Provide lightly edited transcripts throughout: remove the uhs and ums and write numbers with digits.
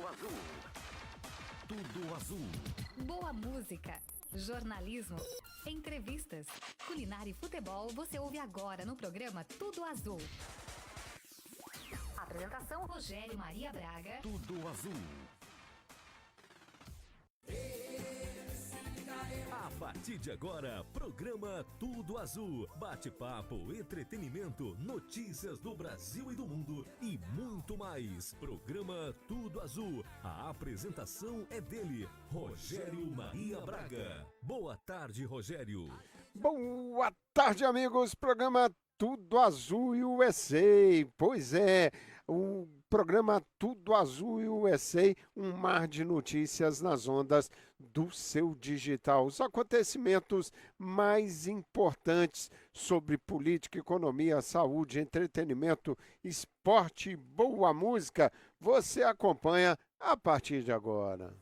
Azul. Tudo Azul. Boa música, jornalismo, entrevistas, culinária e futebol você ouve agora no programa Tudo Azul. Apresentação Rogério Maria Braga. Tudo Azul. A partir de agora, programa Tudo Azul. Bate-papo, entretenimento, notícias do Brasil e do mundo e muito mais. Programa Tudo Azul. A apresentação é dele, Rogério Maria Braga. Boa tarde, Rogério. Boa tarde, amigos. Programa Tudo Azul USA. Pois é, o programa Tudo Azul USA, um mar de notícias nas ondas do seu digital. Os acontecimentos mais importantes sobre política, economia, saúde, entretenimento, esporte e boa música, você acompanha a partir de agora.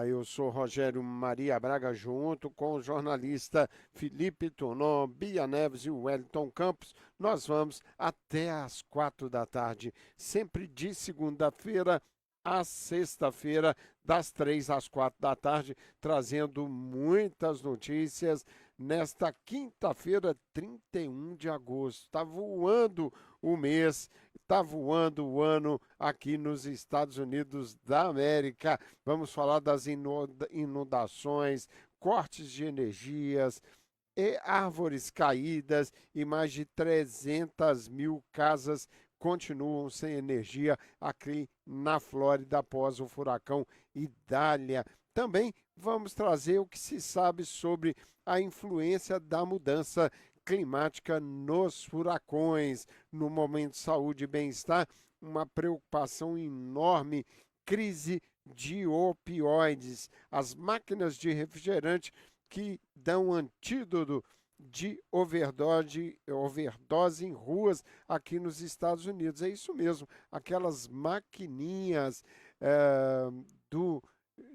Eu sou Rogério Maria Braga, junto com o jornalista Felipe Tonon, Bia Neves e o Wellington Campos. Nós vamos até às 4 da tarde, sempre de segunda-feira a sexta-feira, das 3 às 4 da tarde, trazendo muitas notícias nesta quinta-feira, 31 de agosto. Está voando o mês, está voando o ano aqui nos Estados Unidos da América. Vamos falar das inundações, cortes de energias, e árvores caídas e mais de 300 mil casas continuam sem energia aqui na Flórida após o furacão Idália. Também vamos trazer o que se sabe sobre a influência da mudança climática nos furacões. No momento de saúde e bem-estar, uma preocupação enorme, crise de opioides. As máquinas de refrigerante que dão antídoto de overdose em ruas aqui nos Estados Unidos. É isso mesmo, aquelas maquininhas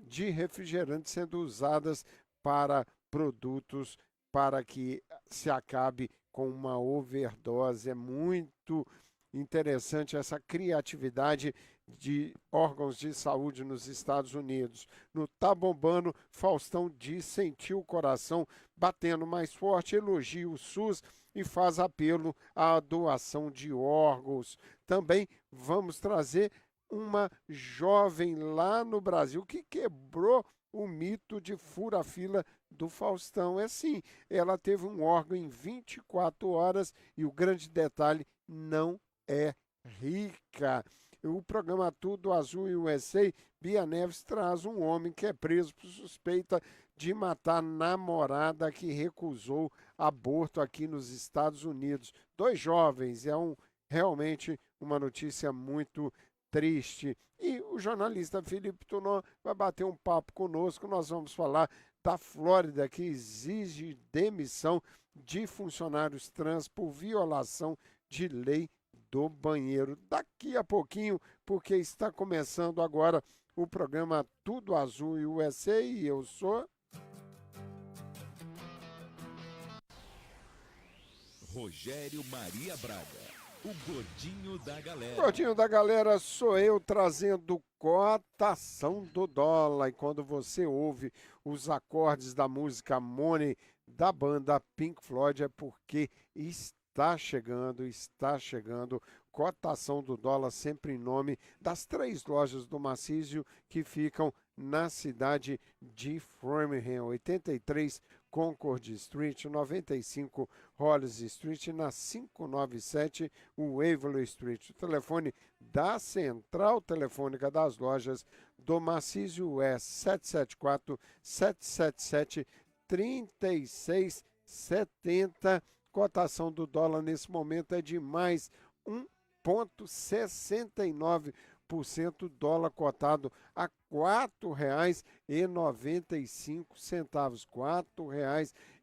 de refrigerante sendo usadas para produtos para que se acabe com uma overdose. É muito interessante essa criatividade de órgãos de saúde nos Estados Unidos. No Tá Bombando, Faustão diz sentir o coração batendo mais forte, elogia o SUS e faz apelo à doação de órgãos. Também vamos trazer uma jovem lá no Brasil que quebrou o mito de fura-fila do Faustão. É sim, ela teve um órgão em 24 horas e o grande detalhe, não é rica. O programa Tudo Azul USA, Bia Neves traz um homem que é preso por suspeita de matar namorada que recusou aborto aqui nos Estados Unidos. 2 jovens, realmente uma notícia muito triste. E o jornalista Felipe Tonon vai bater um papo conosco. Nós vamos falar da Flórida, que exige demissão de funcionários trans por violação de lei do banheiro. Daqui a pouquinho, porque está começando agora o programa Tudo Azul USA e eu sou Rogério Maria Braga, o gordinho da galera. Gordinho da galera sou eu, trazendo cotação do dólar. E quando você ouve os acordes da música Money da banda Pink Floyd, é porque está chegando, cotação do dólar sempre em nome das 3 lojas do Macísio que ficam na cidade de Framingham, 83 Concord Street, 95 Hollis Street, na 597 Waverly Street. O telefone da central telefônica das lojas do Macísio é 774-777-3670. Cotação do dólar nesse momento é de mais 1,69%, dólar cotado a R$ 4,95. R$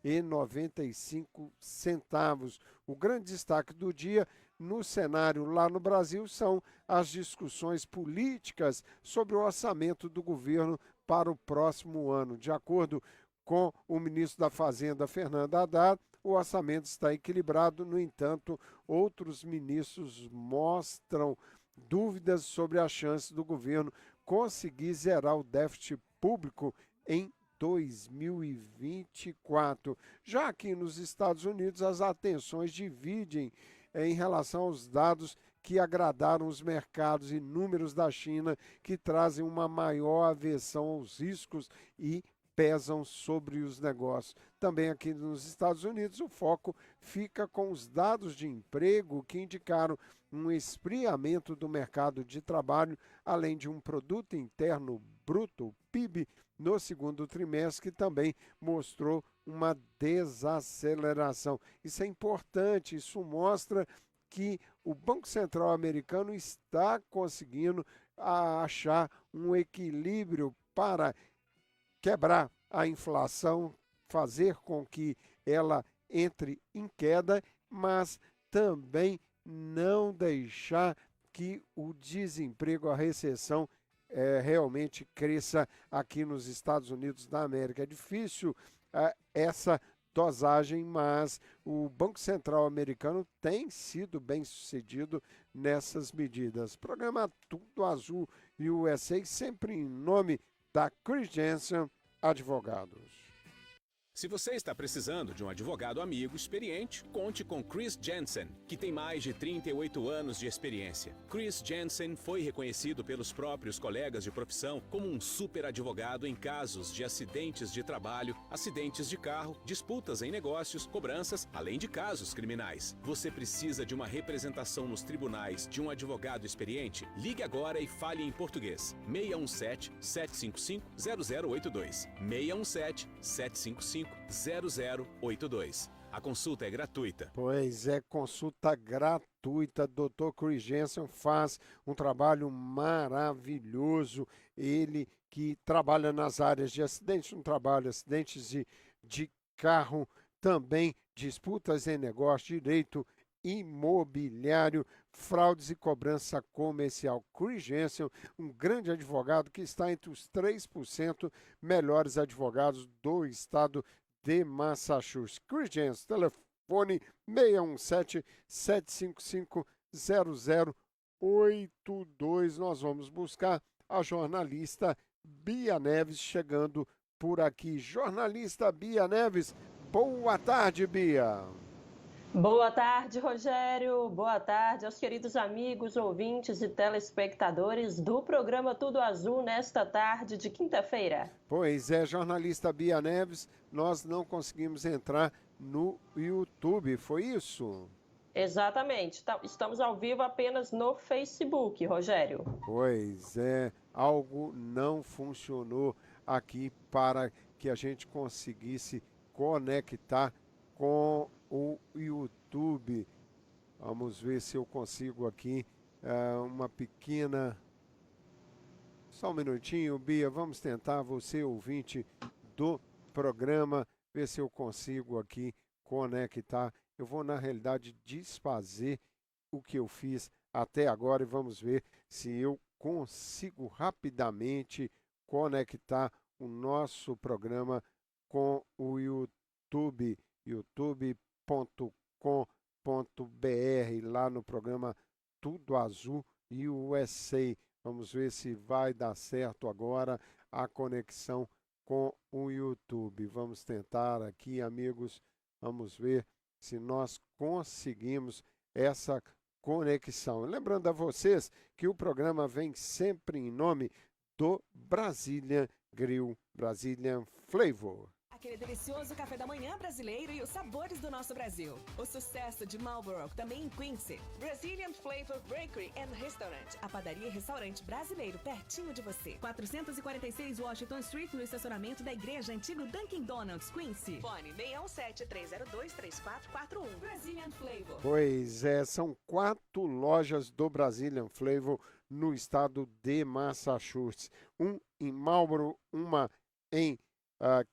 4,95. O grande destaque do dia no cenário lá no Brasil são as discussões políticas sobre o orçamento do governo para o próximo ano. De acordo com o ministro da Fazenda, Fernando Haddad, o orçamento está equilibrado. No entanto, outros ministros mostram dúvidas sobre a chance do governo conseguir zerar o déficit público em 2024. Já aqui nos Estados Unidos, as atenções dividem em relação aos dados que agradaram os mercados e números da China, que trazem uma maior aversão aos riscos e pesam sobre os negócios. Também aqui nos Estados Unidos, o foco fica com os dados de emprego que indicaram um esfriamento do mercado de trabalho, além de um produto interno bruto, PIB, no segundo trimestre, que também mostrou uma desaceleração. Isso é importante, isso mostra que o Banco Central americano está conseguindo achar um equilíbrio para quebrar a inflação, fazer com que ela entre em queda, mas também não deixar que o desemprego, a recessão, realmente cresça aqui nos Estados Unidos da América. É difícil essa dosagem, mas o Banco Central americano tem sido bem sucedido nessas medidas. Programa Tudo Azul USA, sempre em nome da Chris Jensen Advogados. Se você está precisando de um advogado amigo experiente, conte com Chris Jensen, que tem mais de 38 anos de experiência. Chris Jensen foi reconhecido pelos próprios colegas de profissão como um super advogado em casos de acidentes de trabalho, acidentes de carro, disputas em negócios, cobranças, além de casos criminais. Você precisa de uma representação nos tribunais de um advogado experiente? Ligue agora e fale em português. 617-755-0082. 617-755-0082. A consulta é gratuita. Pois é, consulta gratuita. Dr. Chris Jensen faz um trabalho maravilhoso. Ele que trabalha nas áreas de acidentes no trabalho, acidentes de carro, também disputas em negócio, direito imobiliário, fraudes e cobrança comercial. Chris Jensen, um grande advogado que está entre os 3% melhores advogados do estado de Massachusetts. Chris Jensen, telefone 617-755-0082. Nós vamos buscar a jornalista Bia Neves chegando por aqui. Jornalista Bia Neves, boa tarde, Bia. Boa tarde, Rogério. Boa tarde aos queridos amigos, ouvintes e telespectadores do programa Tudo Azul nesta tarde de quinta-feira. Pois é, jornalista Bia Neves, nós não conseguimos entrar no YouTube, foi isso? Exatamente. Estamos ao vivo apenas no Facebook, Rogério. Pois é, algo não funcionou aqui para que a gente conseguisse conectar com o YouTube. Vamos ver se eu consigo aqui uma pequena... Só um minutinho, Bia, vamos tentar, você ouvinte do programa, ver se eu consigo aqui conectar. Eu vou, na realidade, desfazer o que eu fiz até agora e vamos ver se eu consigo rapidamente conectar o nosso programa com o YouTube, youtube.com.br, lá no programa Tudo Azul USA. Vamos ver se vai dar certo agora a conexão com o YouTube. Vamos tentar aqui, amigos, vamos ver se nós conseguimos essa conexão. Lembrando a vocês que o programa vem sempre em nome do Brazilian Grill, Brazilian Flavor. Aquele delicioso café da manhã brasileiro e os sabores do nosso Brasil. O sucesso de Marlborough, também em Quincy. Brazilian Flavor Bakery and Restaurant. A padaria e restaurante brasileiro pertinho de você. 446 Washington Street, no estacionamento da igreja antigo Dunkin' Donuts, Quincy. Fone 617-302-3441. Brazilian Flavor. Pois é, são 4 lojas do Brazilian Flavor no estado de Massachusetts. Um em Marlborough, uma em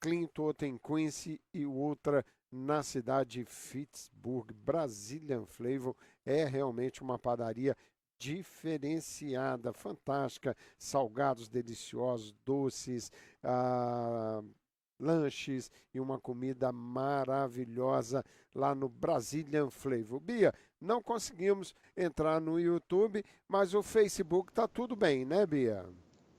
Clinton, outra em Quincy e outra na cidade de Pittsburgh. Brazilian Flavor é realmente uma padaria diferenciada, fantástica, salgados deliciosos, doces, lanches e uma comida maravilhosa lá no Brazilian Flavor. Bia, não conseguimos entrar no YouTube, mas o Facebook tá tudo bem, né, Bia?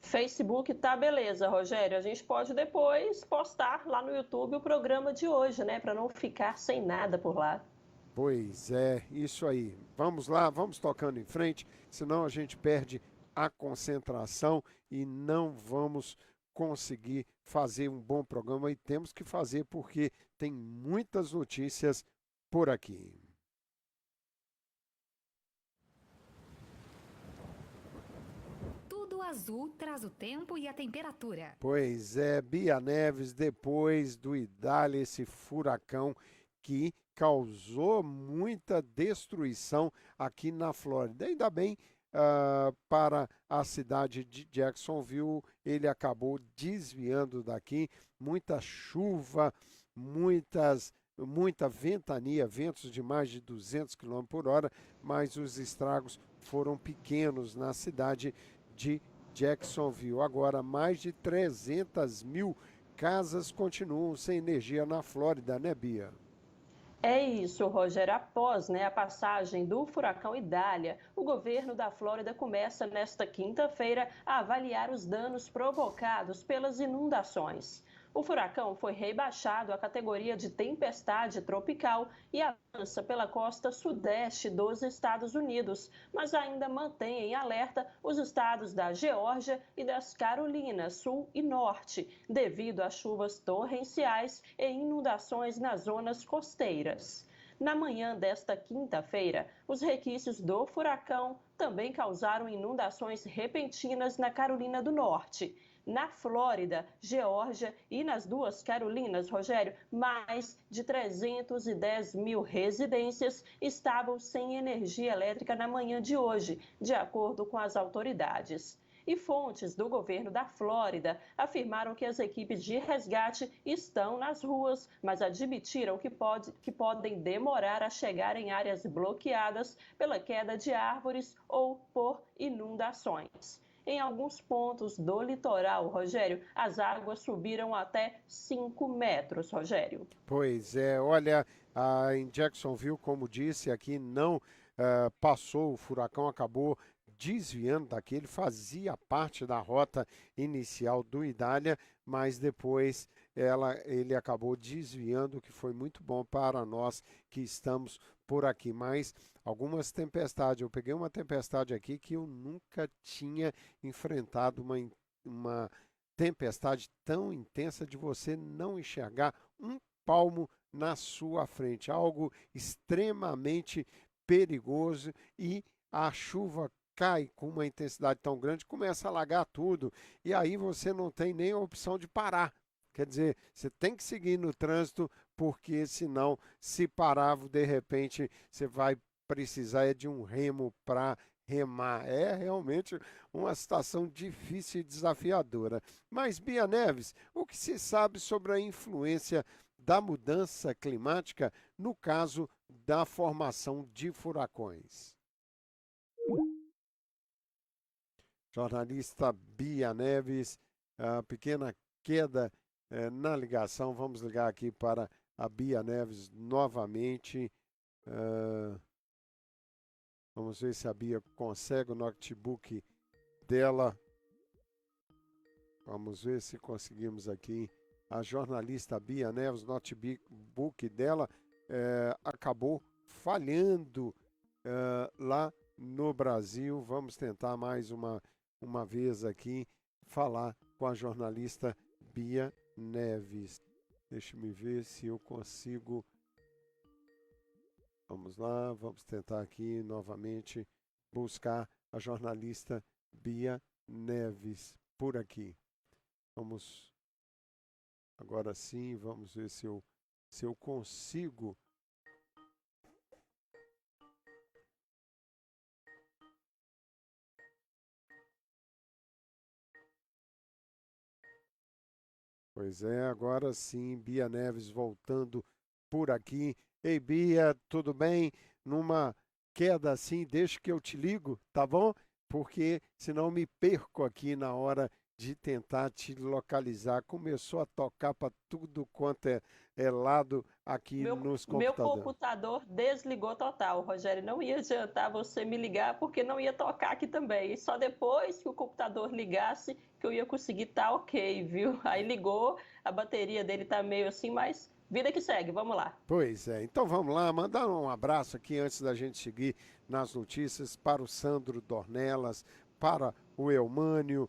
Facebook tá beleza, Rogério. A gente pode depois postar lá no YouTube o programa de hoje, né? Para não ficar sem nada por lá. Pois é, isso aí. Vamos lá, vamos tocando em frente, senão a gente perde a concentração e não vamos conseguir fazer um bom programa e temos que fazer porque tem muitas notícias por aqui. Tudo Azul traz o tempo e a temperatura. Pois é, Bia Neves, depois do Idália, esse furacão que causou muita destruição aqui na Flórida. Ainda bem, para a cidade de Jacksonville, ele acabou desviando daqui. Muita chuva, muita ventania, ventos de mais de 200 km por hora, mas os estragos foram pequenos na cidade de Jacksonville. Agora, mais de 300 mil casas continuam sem energia na Flórida, né, Bia? É isso, Rogério. Após a passagem do furacão Idália, o governo da Flórida começa nesta quinta-feira a avaliar os danos provocados pelas inundações. O furacão foi rebaixado à categoria de tempestade tropical e avança pela costa sudeste dos Estados Unidos, mas ainda mantém em alerta os estados da Geórgia e das Carolinas Sul e Norte, devido a chuvas torrenciais e inundações nas zonas costeiras. Na manhã desta quinta-feira, os requintes do furacão também causaram inundações repentinas na Carolina do Norte. Na Flórida, Geórgia e nas duas Carolinas, Rogério, mais de 310 mil residências estavam sem energia elétrica na manhã de hoje, de acordo com as autoridades. E fontes do governo da Flórida afirmaram que as equipes de resgate estão nas ruas, mas admitiram que podem demorar a chegar em áreas bloqueadas pela queda de árvores ou por inundações. Em alguns pontos do litoral, Rogério, as águas subiram até 5 metros, Rogério. Pois é, olha, em Jacksonville, como disse, aqui não passou, o furacão acabou desviando daqui, ele fazia parte da rota inicial do Idália, mas depois ele acabou desviando, o que foi muito bom para nós que estamos por aqui. Mas algumas tempestades, eu peguei uma tempestade aqui que eu nunca tinha enfrentado, uma tempestade tão intensa de você não enxergar um palmo na sua frente, algo extremamente perigoso, e a chuva cai com uma intensidade tão grande, começa a alagar tudo, e aí você não tem nem a opção de parar. Quer dizer, você tem que seguir no trânsito, porque senão, se parar, de repente, você vai precisar de um remo para remar. É realmente uma situação difícil e desafiadora. Mas, Bia Neves, o que se sabe sobre a influência da mudança climática no caso da formação de furacões? Jornalista Bia Neves, a pequena queda na ligação. Vamos ligar aqui para a Bia Neves novamente. Vamos ver se a Bia consegue o notebook dela. Vamos ver se conseguimos aqui. A jornalista Bia Neves, o notebook dela acabou falhando lá no Brasil. Vamos tentar mais uma vez aqui falar com a jornalista Bia Neves. Deixa-me ver se eu consigo. Vamos lá, vamos tentar aqui novamente buscar a jornalista Bia Neves por aqui. Vamos, agora sim, vamos ver se eu consigo. Pois é, agora sim, Bia Neves voltando por aqui. Ei, Bia, tudo bem? Numa queda assim, deixa que eu te ligo, tá bom? Porque senão me perco aqui na hora de tentar te localizar. Começou a tocar para tudo quanto é lado aqui nos Meu computadores. computador desligou total, Rogério. Não ia adiantar você me ligar porque não ia tocar aqui também. E só depois que o computador ligasse que eu ia conseguir estar ok, viu? Aí ligou, a bateria dele tá meio assim, mas vida que segue, vamos lá. Pois é, então vamos lá, mandar um abraço aqui antes da gente seguir nas notícias para o Sandro Dornelas, para o Eumânio,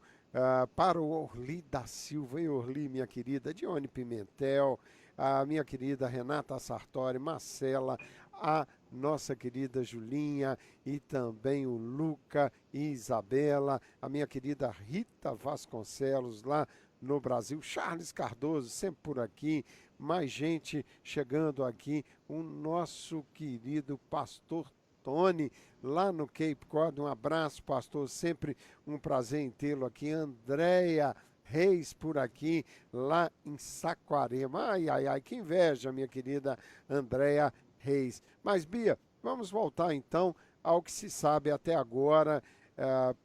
para o Orli da Silva. E Orli, minha querida, Dione Pimentel, a minha querida Renata Sartori, Marcela, a nossa querida Julinha e também o Luca e Isabela, a minha querida Rita Vasconcelos lá no Brasil, Charles Cardoso, sempre por aqui, mais gente chegando aqui, o nosso querido pastor Tony, lá no Cape Cod. Um abraço, pastor, sempre um prazer em tê-lo aqui. Andréia Reis por aqui, lá em Saquarema. Ai, ai, ai, que inveja, minha querida Andréia Reis. Mas, Bia, vamos voltar então ao que se sabe até agora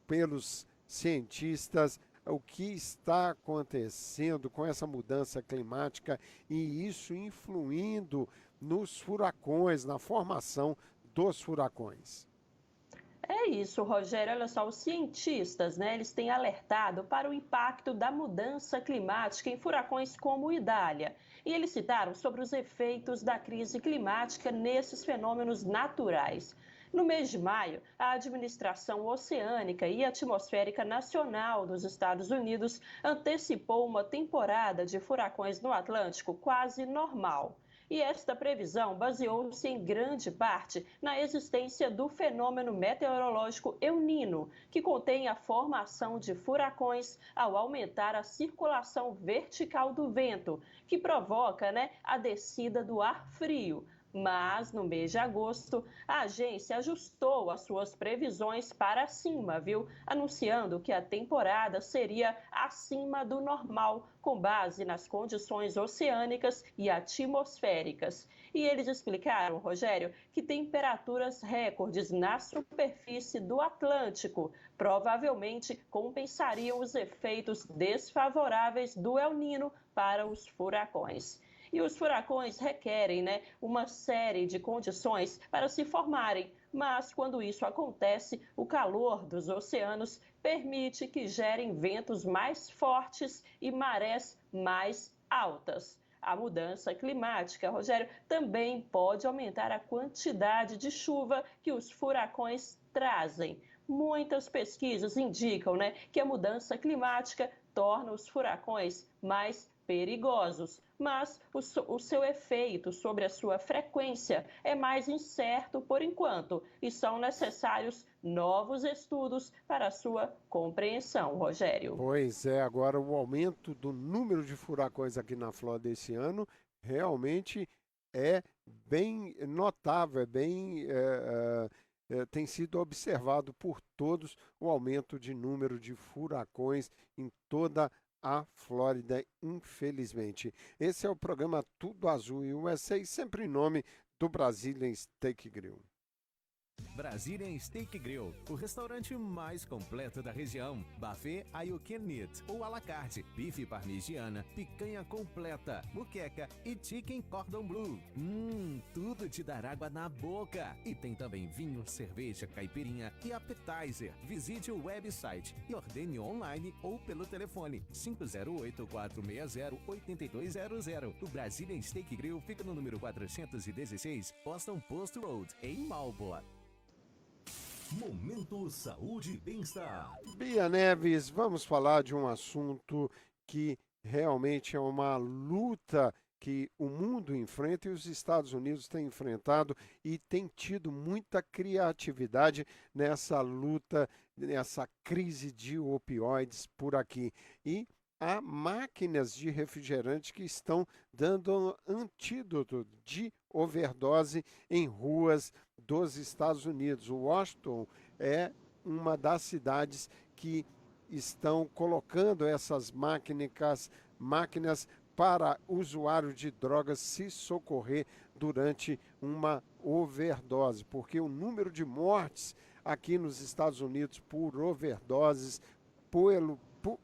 pelos cientistas, o que está acontecendo com essa mudança climática e isso influindo nos furacões, na formação dos furacões. É isso, Rogério. Olha só, os cientistas, né, eles têm alertado para o impacto da mudança climática em furacões como o Idália. E eles citaram sobre os efeitos da crise climática nesses fenômenos naturais. No mês de maio, a Administração Oceânica e Atmosférica Nacional dos Estados Unidos antecipou uma temporada de furacões no Atlântico quase normal. E esta previsão baseou-se em grande parte na existência do fenômeno meteorológico El Niño, que contém a formação de furacões ao aumentar a circulação vertical do vento, que provoca, a descida do ar frio. Mas, no mês de agosto, a agência ajustou as suas previsões para cima, viu? Anunciando que a temporada seria acima do normal, com base nas condições oceânicas e atmosféricas. E eles explicaram, Rogério, que temperaturas recordes na superfície do Atlântico provavelmente compensariam os efeitos desfavoráveis do El Niño para os furacões. E os furacões requerem, uma série de condições para se formarem, mas quando isso acontece, o calor dos oceanos permite que gerem ventos mais fortes e marés mais altas. A mudança climática, Rogério, também pode aumentar a quantidade de chuva que os furacões trazem. Muitas pesquisas indicam, que a mudança climática torna os furacões mais perigosos, mas o seu efeito sobre a sua frequência é mais incerto por enquanto e são necessários novos estudos para a sua compreensão, Rogério. Pois é, agora o aumento do número de furacões aqui na Flórida esse ano realmente é bem notável, tem sido observado por todos o aumento de número de furacões em toda a Flórida, infelizmente. Esse é o programa Tudo Azul e USA, sempre em nome do Brazilian Steak Grill. Brazilian Steak Grill, o restaurante mais completo da região. Buffet all you can eat ou à la carte, bife parmegiana, picanha completa, muqueca e chicken cordon bleu. Tudo te dar água na boca. E tem também vinho, cerveja, caipirinha e appetizer. Visite o website e ordene online ou pelo telefone 508-460-8200. O Brazilian Steak Grill fica no número 416 Boston Post Road, em Marlboro. Momento Saúde e Bem-Estar. Bia Neves, vamos falar de um assunto que realmente é uma luta que o mundo enfrenta e os Estados Unidos têm enfrentado e tem tido muita criatividade nessa luta, nessa crise de opioides por aqui. E há máquinas de refrigerante que estão dando antídoto de overdose em ruas dos Estados Unidos. Washington é uma das cidades que estão colocando essas máquinas para usuários de drogas se socorrer durante uma overdose, porque o número de mortes aqui nos Estados Unidos por overdoses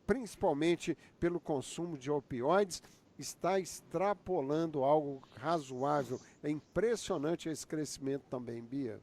principalmente pelo consumo de opioides, está extrapolando algo razoável. É impressionante esse crescimento também, Bia.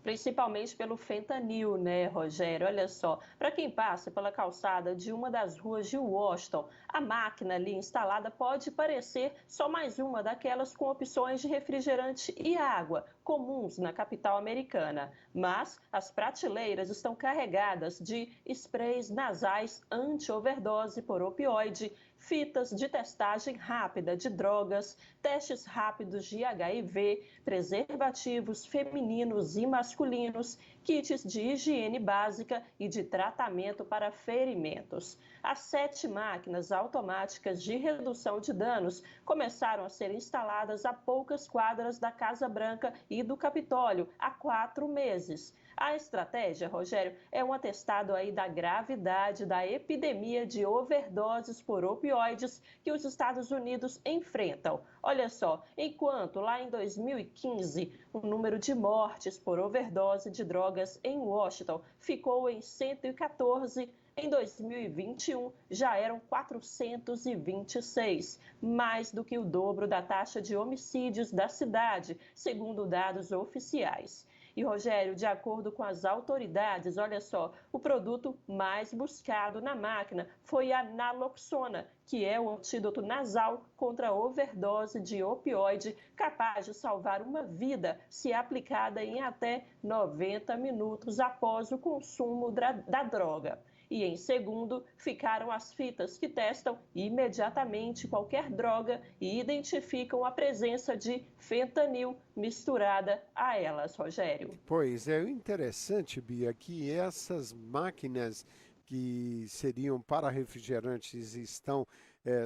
Principalmente pelo fentanil, né, Rogério? Olha só, para quem passa pela calçada de uma das ruas de Washington, a máquina ali instalada pode parecer só mais uma daquelas com opções de refrigerante e água, comuns na capital americana. Mas as prateleiras estão carregadas de sprays nasais anti-overdose por opioide, fitas de testagem rápida de drogas, testes rápidos de HIV, preservativos femininos e masculinos, kits de higiene básica e de tratamento para ferimentos. As 7 máquinas automáticas de redução de danos começaram a ser instaladas a poucas quadras da Casa Branca e do Capitólio há 4 meses. A estratégia, Rogério, é um atestado aí da gravidade da epidemia de overdoses por opioides que os Estados Unidos enfrentam. Olha só, enquanto lá em 2015 o número de mortes por overdose de drogas em Washington ficou em 114, em 2021 já eram 426, mais do que o dobro da taxa de homicídios da cidade, segundo dados oficiais. E, Rogério, de acordo com as autoridades, olha só, o produto mais buscado na máquina foi a naloxona, que é o antídoto nasal contra a overdose de opioide, capaz de salvar uma vida se aplicada em até 90 minutos após o consumo da droga. E em segundo, ficaram as fitas que testam imediatamente qualquer droga e identificam a presença de fentanil misturada a elas, Rogério. Pois é, o interessante, Bia, que essas máquinas que seriam para refrigerantes estão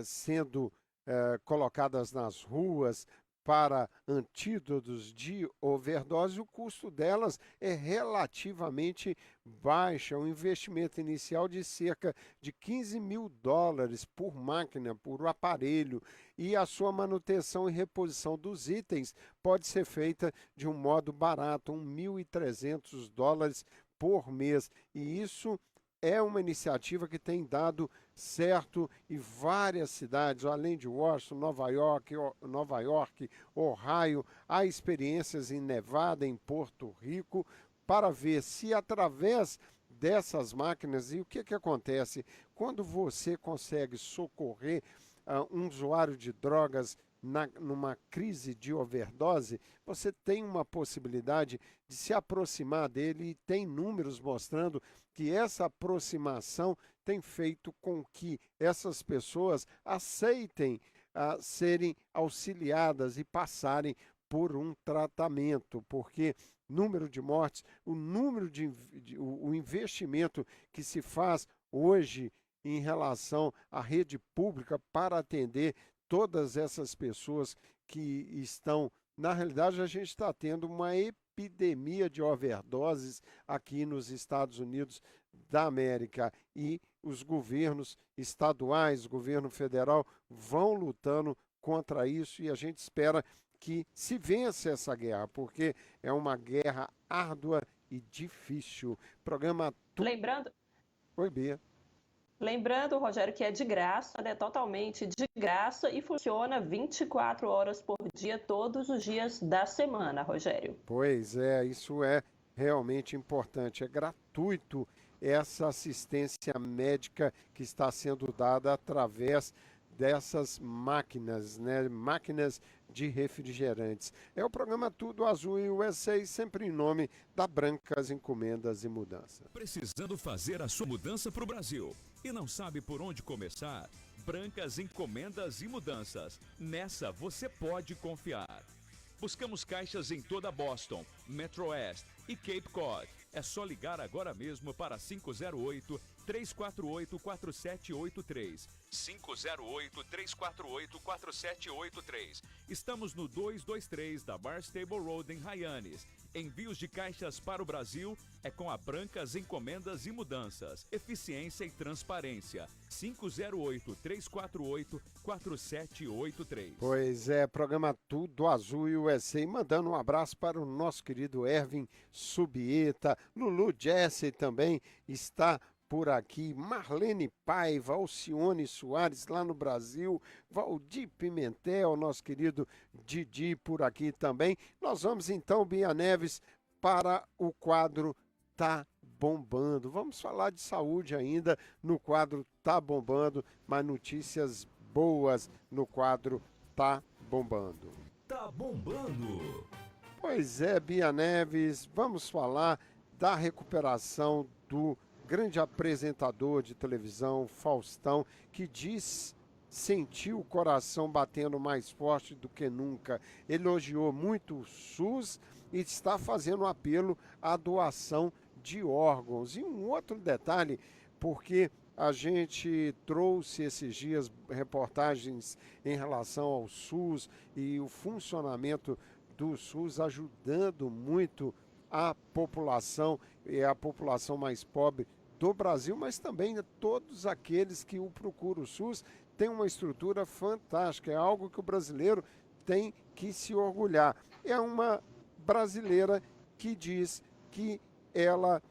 sendo colocadas nas ruas para antídotos de overdose, o custo delas é relativamente baixo, um investimento inicial de cerca de $15 mil por máquina, por aparelho, e a sua manutenção e reposição dos itens pode ser feita de um modo barato, $1.300 por mês, e isso é uma iniciativa que tem dado certo em várias cidades, além de Washington, Nova York, Ohio, há experiências em Nevada, em Porto Rico, para ver se através dessas máquinas, e o que acontece quando você consegue socorrer um usuário de drogas numa crise de overdose, você tem uma possibilidade de se aproximar dele, e tem números mostrando que essa aproximação tem feito com que essas pessoas aceitem serem auxiliadas e passarem por um tratamento, porque número de mortes, o investimento que se faz hoje em relação à rede pública para atender todas essas pessoas que estão... Na realidade, a gente está tendo uma epidemia de overdoses aqui nos Estados Unidos da América, e os governos estaduais, o governo federal vão lutando contra isso, e a gente espera que se vença essa guerra, porque é uma guerra árdua e difícil. Programa... Lembrando... Oi, Bia. Lembrando, Rogério, que é de graça, né? Totalmente de graça, e funciona 24 horas por dia, todos os dias da semana, Rogério. Pois é, isso é realmente importante. É gratuito essa assistência médica que está sendo dada através dessas máquinas, né? Máquinas de refrigerantes. É o programa Tudo Azul e USA, sempre em nome da Brancas Encomendas e Mudança. Precisando fazer a sua mudança para o Brasil e não sabe por onde começar? Brancas Encomendas e Mudanças. Nessa você pode confiar. Buscamos caixas em toda Boston, Metro West e Cape Cod. É só ligar agora mesmo para 508-348-4783. 508-348-4783. Estamos no 223 da Barnstable Road em Hyannis. Envios de caixas para o Brasil é com a Brancas Encomendas e Mudanças. Eficiência e transparência. 508-348-4783. Pois é, programa Tudo Azul e USA. Mandando um abraço para o nosso querido Ervin Subieta. Lulu Jesse também está por aqui, Marlene Paiva, Alcione Soares lá no Brasil, Valdir Pimentel, nosso querido Didi por aqui também. Nós vamos então, Bia Neves, para o quadro Tá Bombando. Vamos falar de saúde ainda no quadro Tá Bombando, mas notícias boas no quadro Tá Bombando. Tá bombando. Pois é, Bia Neves, vamos falar da recuperação do grande apresentador de televisão, Faustão, que diz sentir o coração batendo mais forte do que nunca. Elogiou muito o SUS e está fazendo um apelo à doação de órgãos. E um outro detalhe, porque a gente trouxe esses dias reportagens em relação ao SUS e o funcionamento do SUS ajudando muito a população, e a população mais pobre do Brasil, mas também todos aqueles que o procuram. O SUS tem uma estrutura fantástica, é algo que o brasileiro tem que se orgulhar. É uma brasileira que diz que ela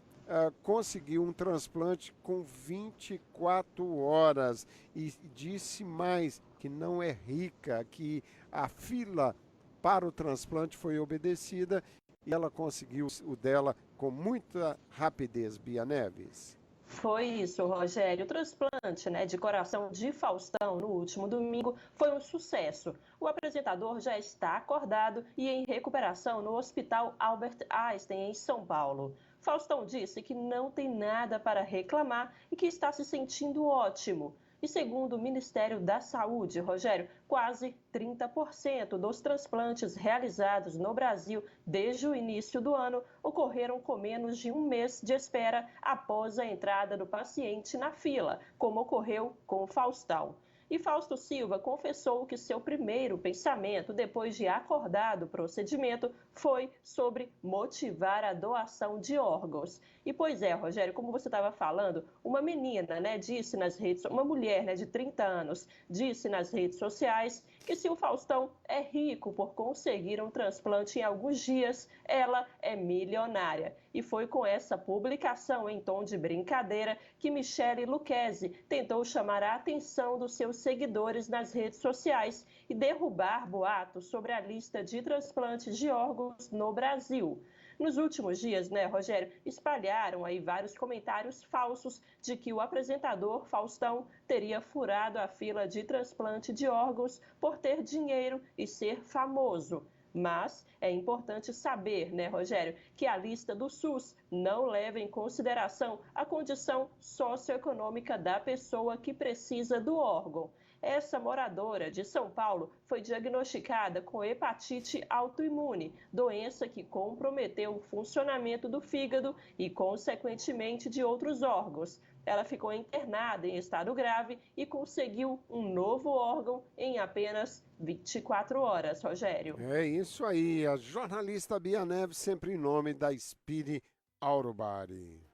conseguiu um transplante com 24 horas e disse mais, que não é rica, que a fila para o transplante foi obedecida e ela conseguiu o dela com muita rapidez, Bia Neves. Foi isso, Rogério. O transplante, de coração de Faustão no último domingo foi um sucesso. O apresentador já está acordado e em recuperação no Hospital Albert Einstein, em São Paulo. Faustão disse que não tem nada para reclamar e que está se sentindo ótimo. E segundo o Ministério da Saúde, Rogério, quase 30% dos transplantes realizados no Brasil desde o início do ano ocorreram com menos de um mês de espera após a entrada do paciente na fila, como ocorreu com o Faustão. E Fausto Silva confessou que seu primeiro pensamento, depois de acordar do procedimento, foi sobre motivar a doação de órgãos. E pois é, Rogério, como você estava falando, uma menina, disse nas redes, uma mulher, de 30 anos, disse nas redes sociais que se o Faustão é rico por conseguir um transplante em alguns dias, ela é milionária. E foi com essa publicação em tom de brincadeira que Michele Lucchesi tentou chamar a atenção dos seus seguidores nas redes sociais e derrubar boatos sobre a lista de transplantes de órgãos no Brasil. Nos últimos dias, Rogério, espalharam aí vários comentários falsos de que o apresentador Faustão teria furado a fila de transplante de órgãos por ter dinheiro e ser famoso. Mas é importante saber, Rogério, que a lista do SUS não leva em consideração a condição socioeconômica da pessoa que precisa do órgão. Essa moradora de São Paulo foi diagnosticada com hepatite autoimune, doença que comprometeu o funcionamento do fígado e, consequentemente, de outros órgãos. Ela ficou internada em estado grave e conseguiu um novo órgão em apenas 24 horas, Rogério. É isso aí, a jornalista Bia Neves, sempre em nome da Speed Auto Body.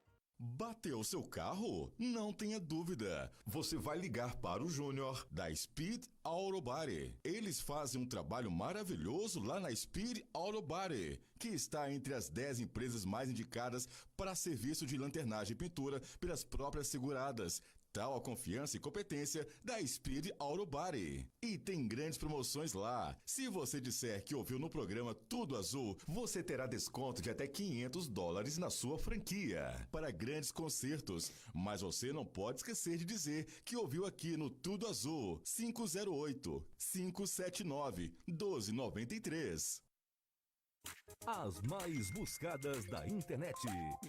Bateu seu carro? Não tenha dúvida. Você vai ligar para o Júnior da Speed Auto Body. Eles fazem um trabalho maravilhoso lá na Speed Auto Body, que está entre as 10 empresas mais indicadas para serviço de lanternagem e pintura pelas próprias seguradas. Tal a confiança e competência da Speed Auto Body. E tem grandes promoções lá. Se você disser que ouviu no programa Tudo Azul, você terá desconto de até $500 na sua franquia para grandes concertos. Mas você não pode esquecer de dizer que ouviu aqui no Tudo Azul. 508-579-1293. As mais buscadas da internet.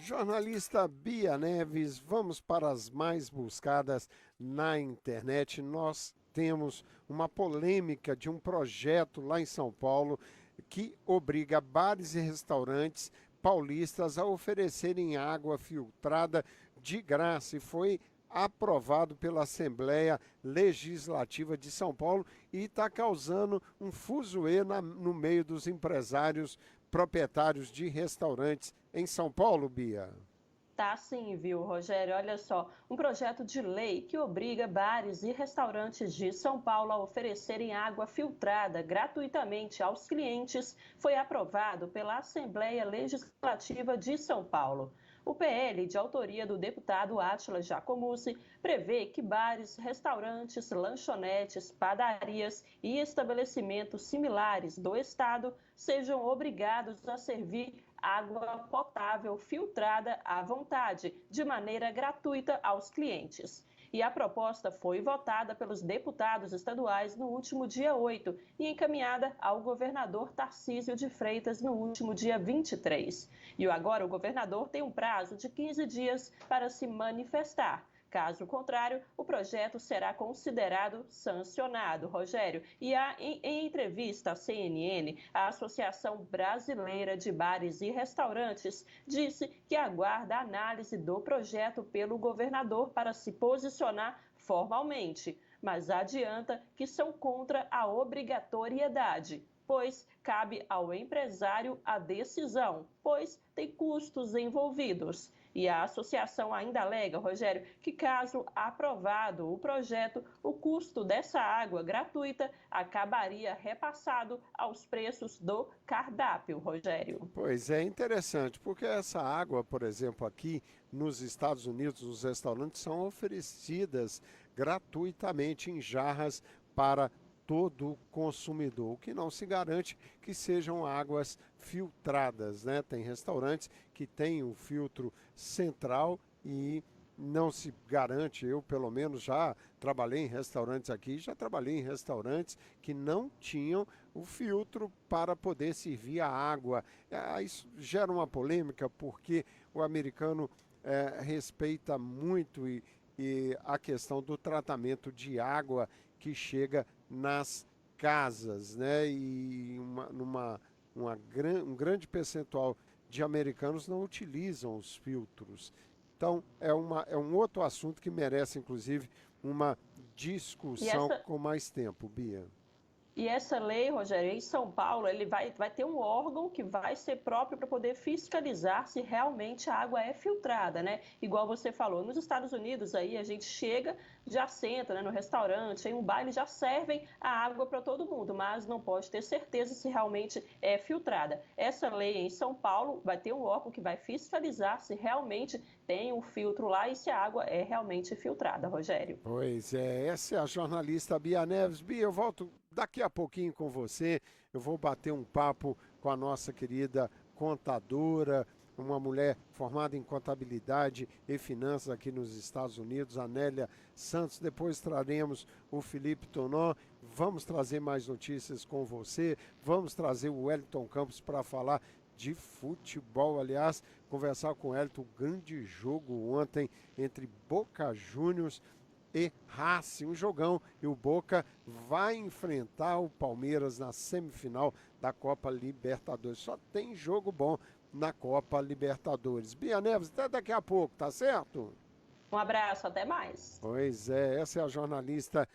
Jornalista Bia Neves, vamos para as mais buscadas na internet. Nós temos uma polêmica de um projeto lá em São Paulo que obriga bares e restaurantes paulistas a oferecerem água filtrada de graça e foi aprovado pela Assembleia Legislativa de São Paulo e está causando um fuzuê no meio dos empresários proprietários de restaurantes em São Paulo, Bia. Tá sim, viu, Rogério? Olha só, um projeto de lei que obriga bares e restaurantes de São Paulo a oferecerem água filtrada gratuitamente aos clientes foi aprovado pela Assembleia Legislativa de São Paulo. O PL, de autoria do deputado Átila Giacomussi, prevê que bares, restaurantes, lanchonetes, padarias e estabelecimentos similares do Estado sejam obrigados a servir água potável filtrada à vontade, de maneira gratuita aos clientes. E a proposta foi votada pelos deputados estaduais no último dia 8 e encaminhada ao governador Tarcísio de Freitas no último dia 23. E agora o governador tem um prazo de 15 dias para se manifestar. Caso contrário, o projeto será considerado sancionado, Rogério. E em entrevista à CNN, a Associação Brasileira de Bares e Restaurantes disse que aguarda a análise do projeto pelo governador para se posicionar formalmente, mas adianta que são contra a obrigatoriedade, pois cabe ao empresário a decisão, pois tem custos envolvidos. E a associação ainda alega, Rogério, que caso aprovado o projeto, o custo dessa água gratuita acabaria repassado aos preços do cardápio, Rogério. Pois é interessante, porque essa água, por exemplo, aqui nos Estados Unidos, os restaurantes são oferecidas gratuitamente em jarras para todo consumidor, o que não se garante que sejam águas filtradas, né? Tem restaurantes que têm um filtro central e não se garante, eu pelo menos já trabalhei em restaurantes aqui, já trabalhei em restaurantes que não tinham o filtro para poder servir a água. Isso gera uma polêmica porque o americano respeita muito e a questão do tratamento de água que chega nas casas, né? E um grande percentual de americanos não utilizam os filtros. Então, é um outro assunto que merece, inclusive, uma discussão com mais tempo, Bia. E essa lei, Rogério, em São Paulo, ele vai ter um órgão que vai ser próprio para poder fiscalizar se realmente a água é filtrada, né? Igual você falou, nos Estados Unidos aí a gente chega, já senta, né, no restaurante, em um bar, eles já servem a água para todo mundo, mas não pode ter certeza se realmente é filtrada. Essa lei em São Paulo vai ter um órgão que vai fiscalizar se realmente tem um filtro lá e se a água é realmente filtrada, Rogério. Pois é, essa é a jornalista Bia Neves. Bia, eu volto daqui a pouquinho com você. Eu vou bater um papo com a nossa querida contadora, uma mulher formada em contabilidade e finanças aqui nos Estados Unidos, a Nélia Santos. Depois traremos o Felipe Tonon. Vamos trazer mais notícias com você. Vamos trazer o Wellington Campos para falar de futebol. Aliás, conversar com o Wellington, um grande jogo ontem entre Boca Juniors e Racing, um jogão, e o Boca vai enfrentar o Palmeiras na semifinal da Copa Libertadores. Só tem jogo bom na Copa Libertadores. Bia Neves, até daqui a pouco, tá certo? Um abraço, até mais. Pois é, essa é a jornalista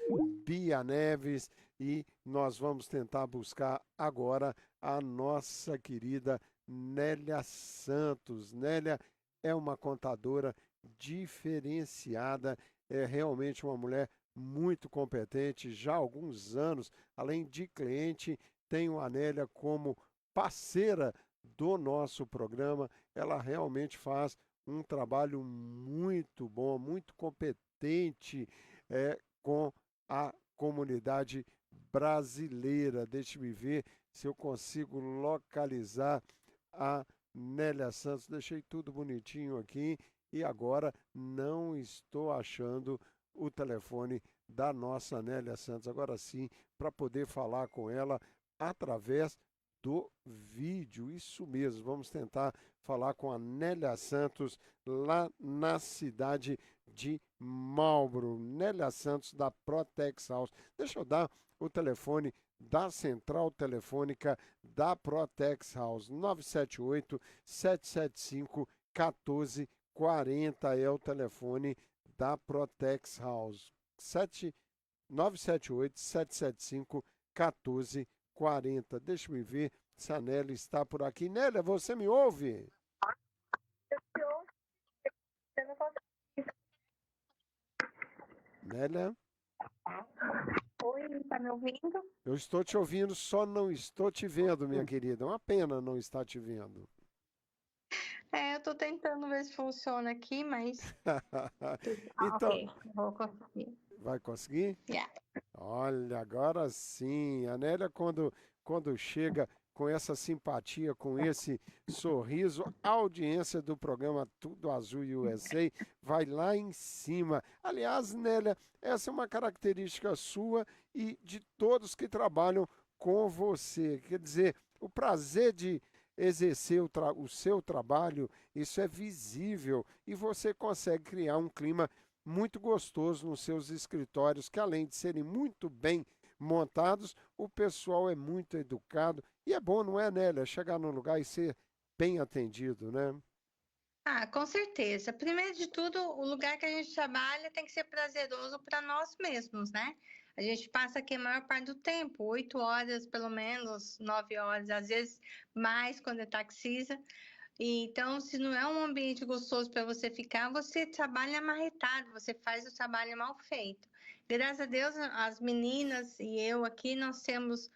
Bia Neves e nós vamos tentar buscar agora a nossa querida Nélia Santos. Nélia é uma contadora diferenciada, é realmente uma mulher muito competente, já há alguns anos, além de cliente, tenho a Nélia como parceira do nosso programa. Ela realmente faz um trabalho muito bom, muito competente com a comunidade brasileira. Deixe-me ver se eu consigo localizar a Nélia Santos. Deixei tudo bonitinho aqui e agora não estou achando o telefone da nossa Nélia Santos. Agora sim, para poder falar com ela através do vídeo. Isso mesmo, vamos tentar falar com a Nélia Santos lá na cidade de Marlboro. Nélia Santos da Protex House. Deixa eu dar o telefone da central telefônica da Protex House. 978-775-1440 é o telefone da Protex House. 978-775-1440. Deixa eu ver se a Nélia está por aqui. Nélia, você me ouve? Nélia? Oi, tá me ouvindo? Eu estou te ouvindo, só não estou te vendo, minha querida. É uma pena não estar te vendo. Eu tô tentando ver se funciona aqui, mas. Então, Ok, vou conseguir. vai conseguir? Yeah. Olha, agora sim. A Nélia, quando chega com essa simpatia, com esse sorriso, a audiência do programa Tudo Azul USA vai lá em cima. Aliás, Nélia, essa é uma característica sua e de todos que trabalham com você. Quer dizer, o prazer de exercer o seu trabalho, isso é visível e você consegue criar um clima muito gostoso nos seus escritórios, que além de serem muito bem montados, o pessoal é muito educado e é bom, não é, Nélia, chegar num lugar e ser bem atendido, né? Com certeza. Primeiro de tudo, o lugar que a gente trabalha tem que ser prazeroso para nós mesmos, né? A gente passa aqui a maior parte do tempo, 8 horas pelo menos, 9 horas, às vezes mais quando é taxista. E então, se não é um ambiente gostoso para você ficar, você trabalha amarretado, você faz o trabalho mal feito. Graças a Deus, as meninas e eu aqui, nós temos.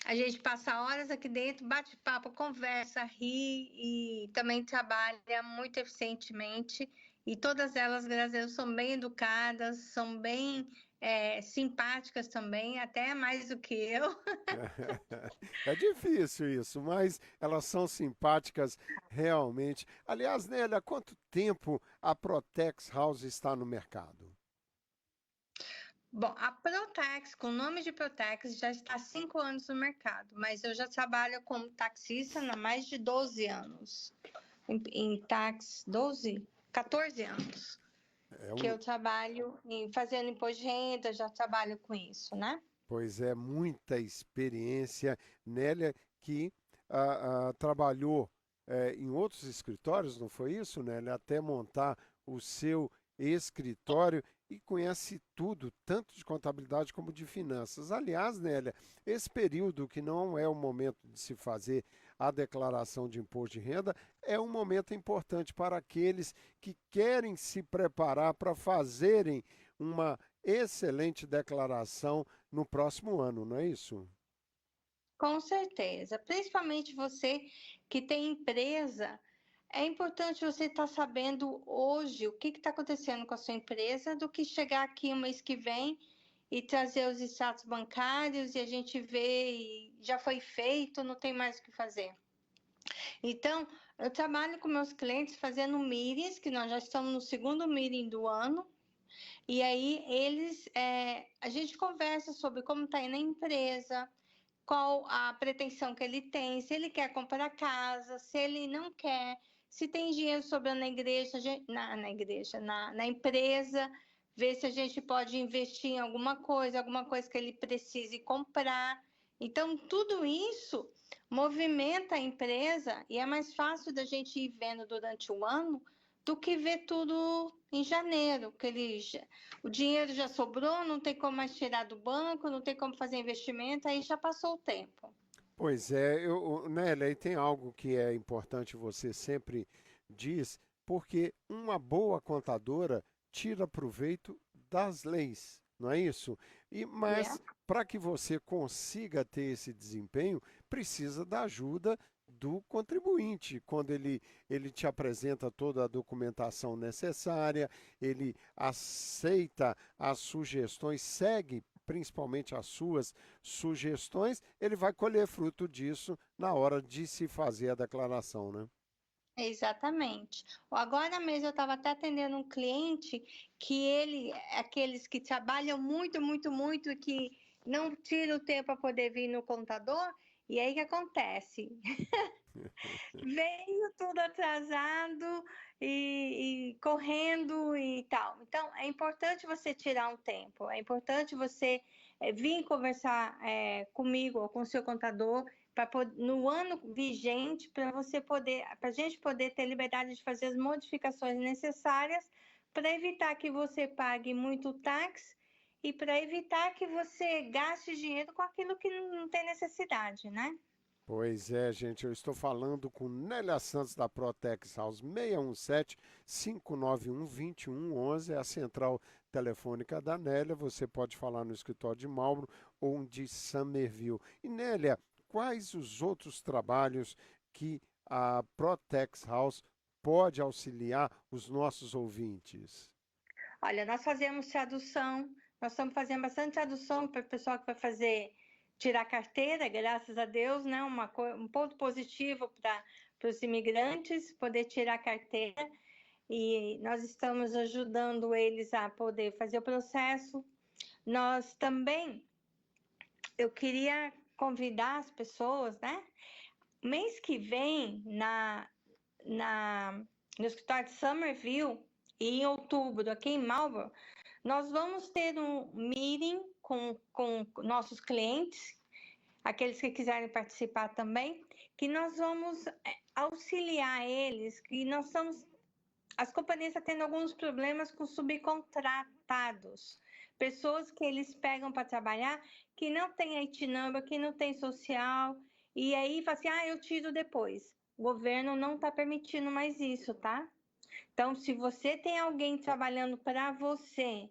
A gente passa horas aqui dentro, bate papo, conversa, ri e também trabalha muito eficientemente. E todas elas, graças a Deus, são bem educadas, são bem simpáticas também, até mais do que eu. É difícil isso, mas elas são simpáticas realmente. Aliás, Nélia, há quanto tempo a Protex House está no mercado? Bom, a Protex, com o nome de Protex, já está há 5 anos no mercado, mas eu já trabalho como taxista há mais de 12 anos. Em táxi, 12, 14 anos É que um, eu trabalho fazendo imposto de renda, já trabalho com isso, né? Pois é, muita experiência. Nélia, que trabalhou em outros escritórios, não foi isso, Nélia? Até montar o seu escritório e conhece tudo, tanto de contabilidade como de finanças. Aliás, Nélia, esse período que não é o momento de se fazer a declaração de imposto de renda, é um momento importante para aqueles que querem se preparar para fazerem uma excelente declaração no próximo ano, não é isso? Com certeza. Principalmente você que tem empresa, é importante você estar sabendo hoje o que está acontecendo com a sua empresa, do que chegar aqui o mês que vem e trazer os extratos bancários e a gente vê e já foi feito, não tem mais o que fazer. Então, eu trabalho com meus clientes fazendo meetings, que nós já estamos no segundo meeting do ano, e aí a gente conversa sobre como está indo a empresa, qual a pretensão que ele tem, se ele quer comprar casa, se ele não quer, se tem dinheiro sobrando na igreja, na empresa, ver se a gente pode investir em alguma coisa que ele precise comprar. Então, tudo isso movimenta a empresa e é mais fácil da gente ir vendo durante o ano do que ver tudo em janeiro, o dinheiro já sobrou, não tem como mais tirar do banco, não tem como fazer investimento, aí já passou o tempo. Pois é, Nélia, e tem algo que é importante, você sempre diz, porque uma boa contadora tira proveito das leis, não é isso? Mas para que você consiga ter esse desempenho, precisa da ajuda do contribuinte. Quando ele te apresenta toda a documentação necessária, ele aceita as sugestões, segue principalmente as suas sugestões, ele vai colher fruto disso na hora de se fazer a declaração, né? Exatamente. Agora mesmo eu estava até atendendo um cliente aqueles que trabalham muito, muito, muito e que não tiram o tempo para poder vir no contador, e aí o que acontece? Veio tudo atrasado e correndo e tal. Então, é importante você tirar um tempo, é importante você vir conversar comigo ou com o seu contador no ano vigente para a gente poder ter liberdade de fazer as modificações necessárias para evitar que você pague muito táxi e para evitar que você gaste dinheiro com aquilo que não tem necessidade, né? Pois é, gente, eu estou falando com Nélia Santos da Protex House 617-591-2111, é a central telefônica da Nélia. Você pode falar no escritório de Marlboro ou de Summerville. E Nélia, quais os outros trabalhos que a Protex House pode auxiliar os nossos ouvintes? Olha, nós fazemos tradução, nós estamos fazendo bastante tradução para o pessoal que vai tirar carteira, graças a Deus, né? Um ponto positivo para os imigrantes poder tirar carteira. E nós estamos ajudando eles a poder fazer o processo. Nós também, eu queria convidar as pessoas, né? Mês que vem, no escritório de Somerville, e em outubro, aqui em Marlborough, nós vamos ter um meeting com nossos clientes, aqueles que quiserem participar também, que nós vamos auxiliar eles, que as companhias estão tendo alguns problemas com subcontratados, pessoas que eles pegam para trabalhar, que não tem IT number, que não tem social, e aí fala assim, eu tiro depois. O governo não está permitindo mais isso, tá? Então, se você tem alguém trabalhando para você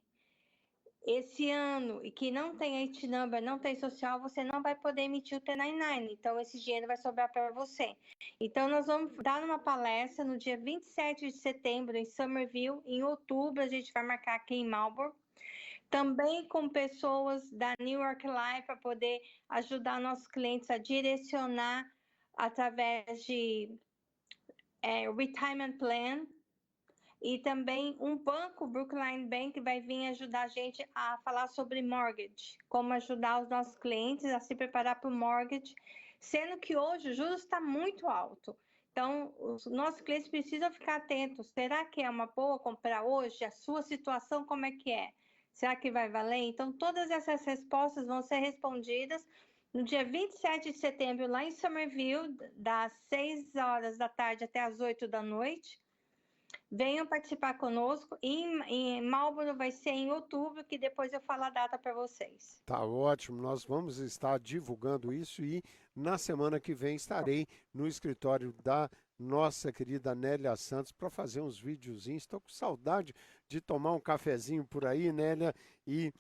esse ano e que não tem IT number, não tem social, você não vai poder emitir o T99. Então, esse dinheiro vai sobrar para você. Então, nós vamos dar uma palestra no dia 27 de setembro em Somerville. Em outubro, a gente vai marcar aqui em Marlborough. Também com pessoas da New York Life para poder ajudar nossos clientes a direcionar através de retirement plan. E também um banco, Brookline Bank, vai vir ajudar a gente a falar sobre mortgage, como ajudar os nossos clientes a se preparar para o mortgage, sendo que hoje o juros está muito alto. Então, os nossos clientes precisam ficar atentos. Será que é uma boa comprar hoje? A sua situação como é que é? Será que vai valer? Então, todas essas respostas vão ser respondidas no dia 27 de setembro, lá em Somerville, das 6 horas da tarde até as 8 da noite. Venham participar conosco. Em Marlborough vai ser em outubro, que depois eu falo a data para vocês. Tá ótimo, nós vamos estar divulgando isso e na semana que vem estarei no escritório da nossa querida Nélia Santos para fazer uns videozinhos. Estou com saudade de tomar um cafezinho por aí, Nélia, e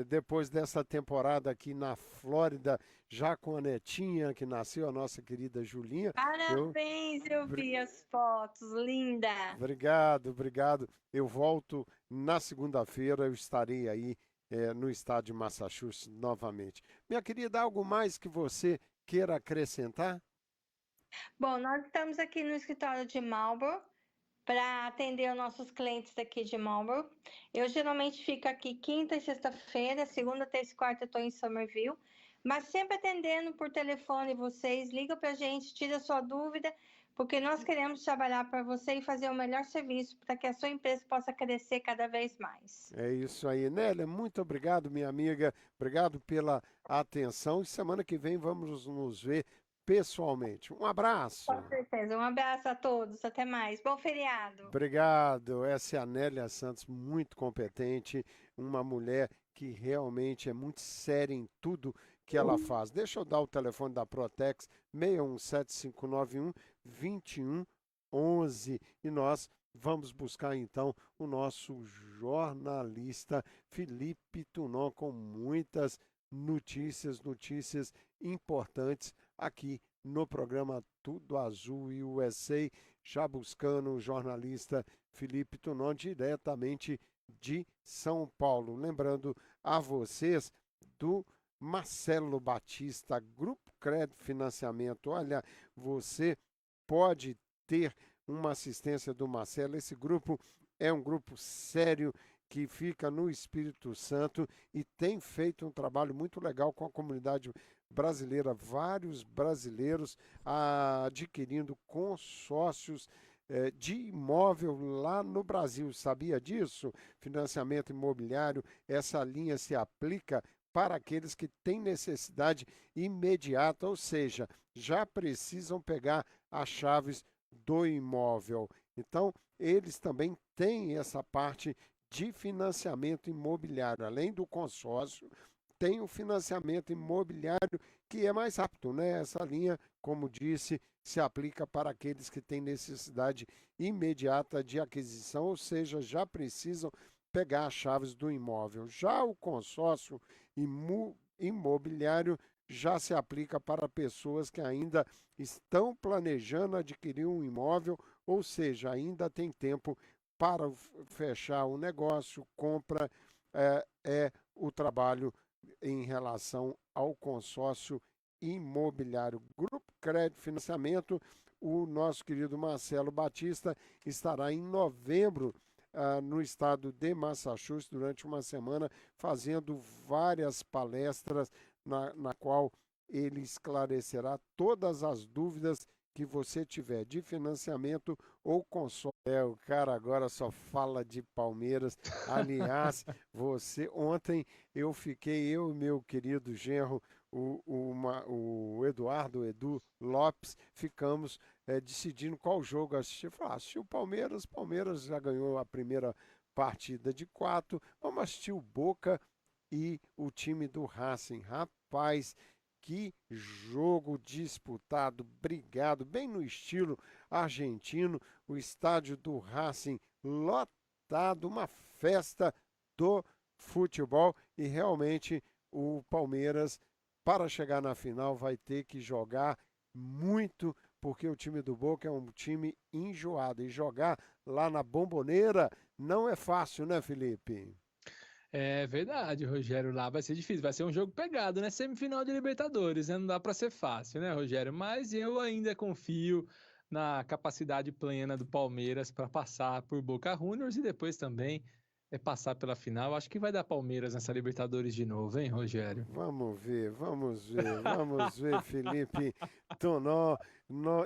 depois dessa temporada aqui na Flórida, já com a netinha que nasceu, a nossa querida Julinha. Parabéns, eu vi as fotos, linda. Obrigado. Eu volto na segunda-feira, eu estarei aí no estado de Massachusetts novamente. Minha querida, algo mais que você queira acrescentar? Bom, nós estamos aqui no escritório de Marlborough para atender os nossos clientes daqui de Marlborough. Eu geralmente fico aqui quinta e sexta-feira, segunda, terça e quarta eu estou em Somerville, mas sempre atendendo por telefone vocês, liga para a gente, tira sua dúvida, porque nós queremos trabalhar para você e fazer o melhor serviço para que a sua empresa possa crescer cada vez mais. É isso aí, Nélia, muito obrigado, minha amiga, obrigado pela atenção e semana que vem vamos nos ver pessoalmente. Um abraço. Com certeza, um abraço a todos, até mais, bom feriado. Obrigado, essa é a Nélia Santos, muito competente, uma mulher que realmente é muito séria em tudo que ela faz. Deixa eu dar o telefone da Protex, 617-591-2111, e nós vamos buscar então o nosso jornalista Felipe Tunon com muitas notícias importantes aqui no programa Tudo Azul USA, já buscando o jornalista Felipe Tunon diretamente de São Paulo. Lembrando a vocês do Marcelo Batista, Grupo Crédito Financiamento. Olha, você pode ter uma assistência do Marcelo. Esse grupo é um grupo sério que fica no Espírito Santo e tem feito um trabalho muito legal com a comunidade brasileira. Vários brasileiros adquirindo consórcios de imóvel lá no Brasil. Sabia disso? Financiamento imobiliário, essa linha se aplica para aqueles que têm necessidade imediata, ou seja, já precisam pegar as chaves do imóvel. Então, eles também têm essa parte de financiamento imobiliário. Além do consórcio, tem o financiamento imobiliário que é mais rápido, né? Essa linha, como disse, se aplica para aqueles que têm necessidade imediata de aquisição, ou seja, já precisam pegar as chaves do imóvel. Já o consórcio imobiliário já se aplica para pessoas que ainda estão planejando adquirir um imóvel, ou seja, ainda tem tempo para fechar o negócio, compra, o trabalho em relação ao consórcio imobiliário. Grupo Crédito Financiamento, o nosso querido Marcelo Batista estará em novembro no estado de Massachusetts durante uma semana, fazendo várias palestras na qual ele esclarecerá todas as dúvidas que você tiver de financiamento ou consórcio. O cara agora só fala de Palmeiras. Aliás, ontem eu e meu querido genro, o Edu Lopes, ficamos decidindo qual jogo assistir. Falei, assistir o Palmeiras já ganhou a primeira partida de 4, vamos assistir o Boca e o time do Racing. Rapaz, que jogo disputado, brigado, bem no estilo argentino, o estádio do Racing lotado, uma festa do futebol, e realmente o Palmeiras, para chegar na final, vai ter que jogar muito, porque o time do Boca é um time enjoado, e jogar lá na Bombonera não é fácil, né, Felipe? É verdade, Rogério, lá vai ser difícil, vai ser um jogo pegado, né? Semifinal de Libertadores, né? Não dá para ser fácil, né, Rogério? Mas eu ainda confio na capacidade plena do Palmeiras para passar por Boca Juniors e depois também passar pela final. Acho que vai dar Palmeiras nessa Libertadores de novo, hein, Rogério? Vamos ver, Felipe Tonó.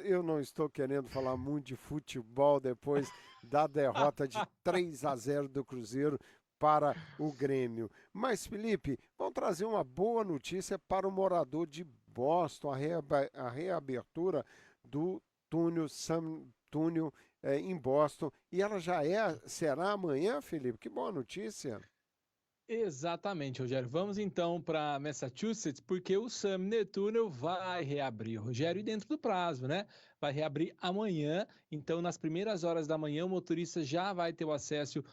Eu não estou querendo falar muito de futebol depois da derrota de 3-0 do Cruzeiro para o Grêmio. Mas, Felipe, vamos trazer uma boa notícia para o morador de Boston, a reabertura do túnel em Boston, e ela será amanhã, Felipe? Que boa notícia. Exatamente, Rogério. Vamos então para Massachusetts, porque o Sumner Tunnel vai reabrir, Rogério, e dentro do prazo, né? Vai reabrir amanhã, então nas primeiras horas da manhã o motorista já vai ter o acesso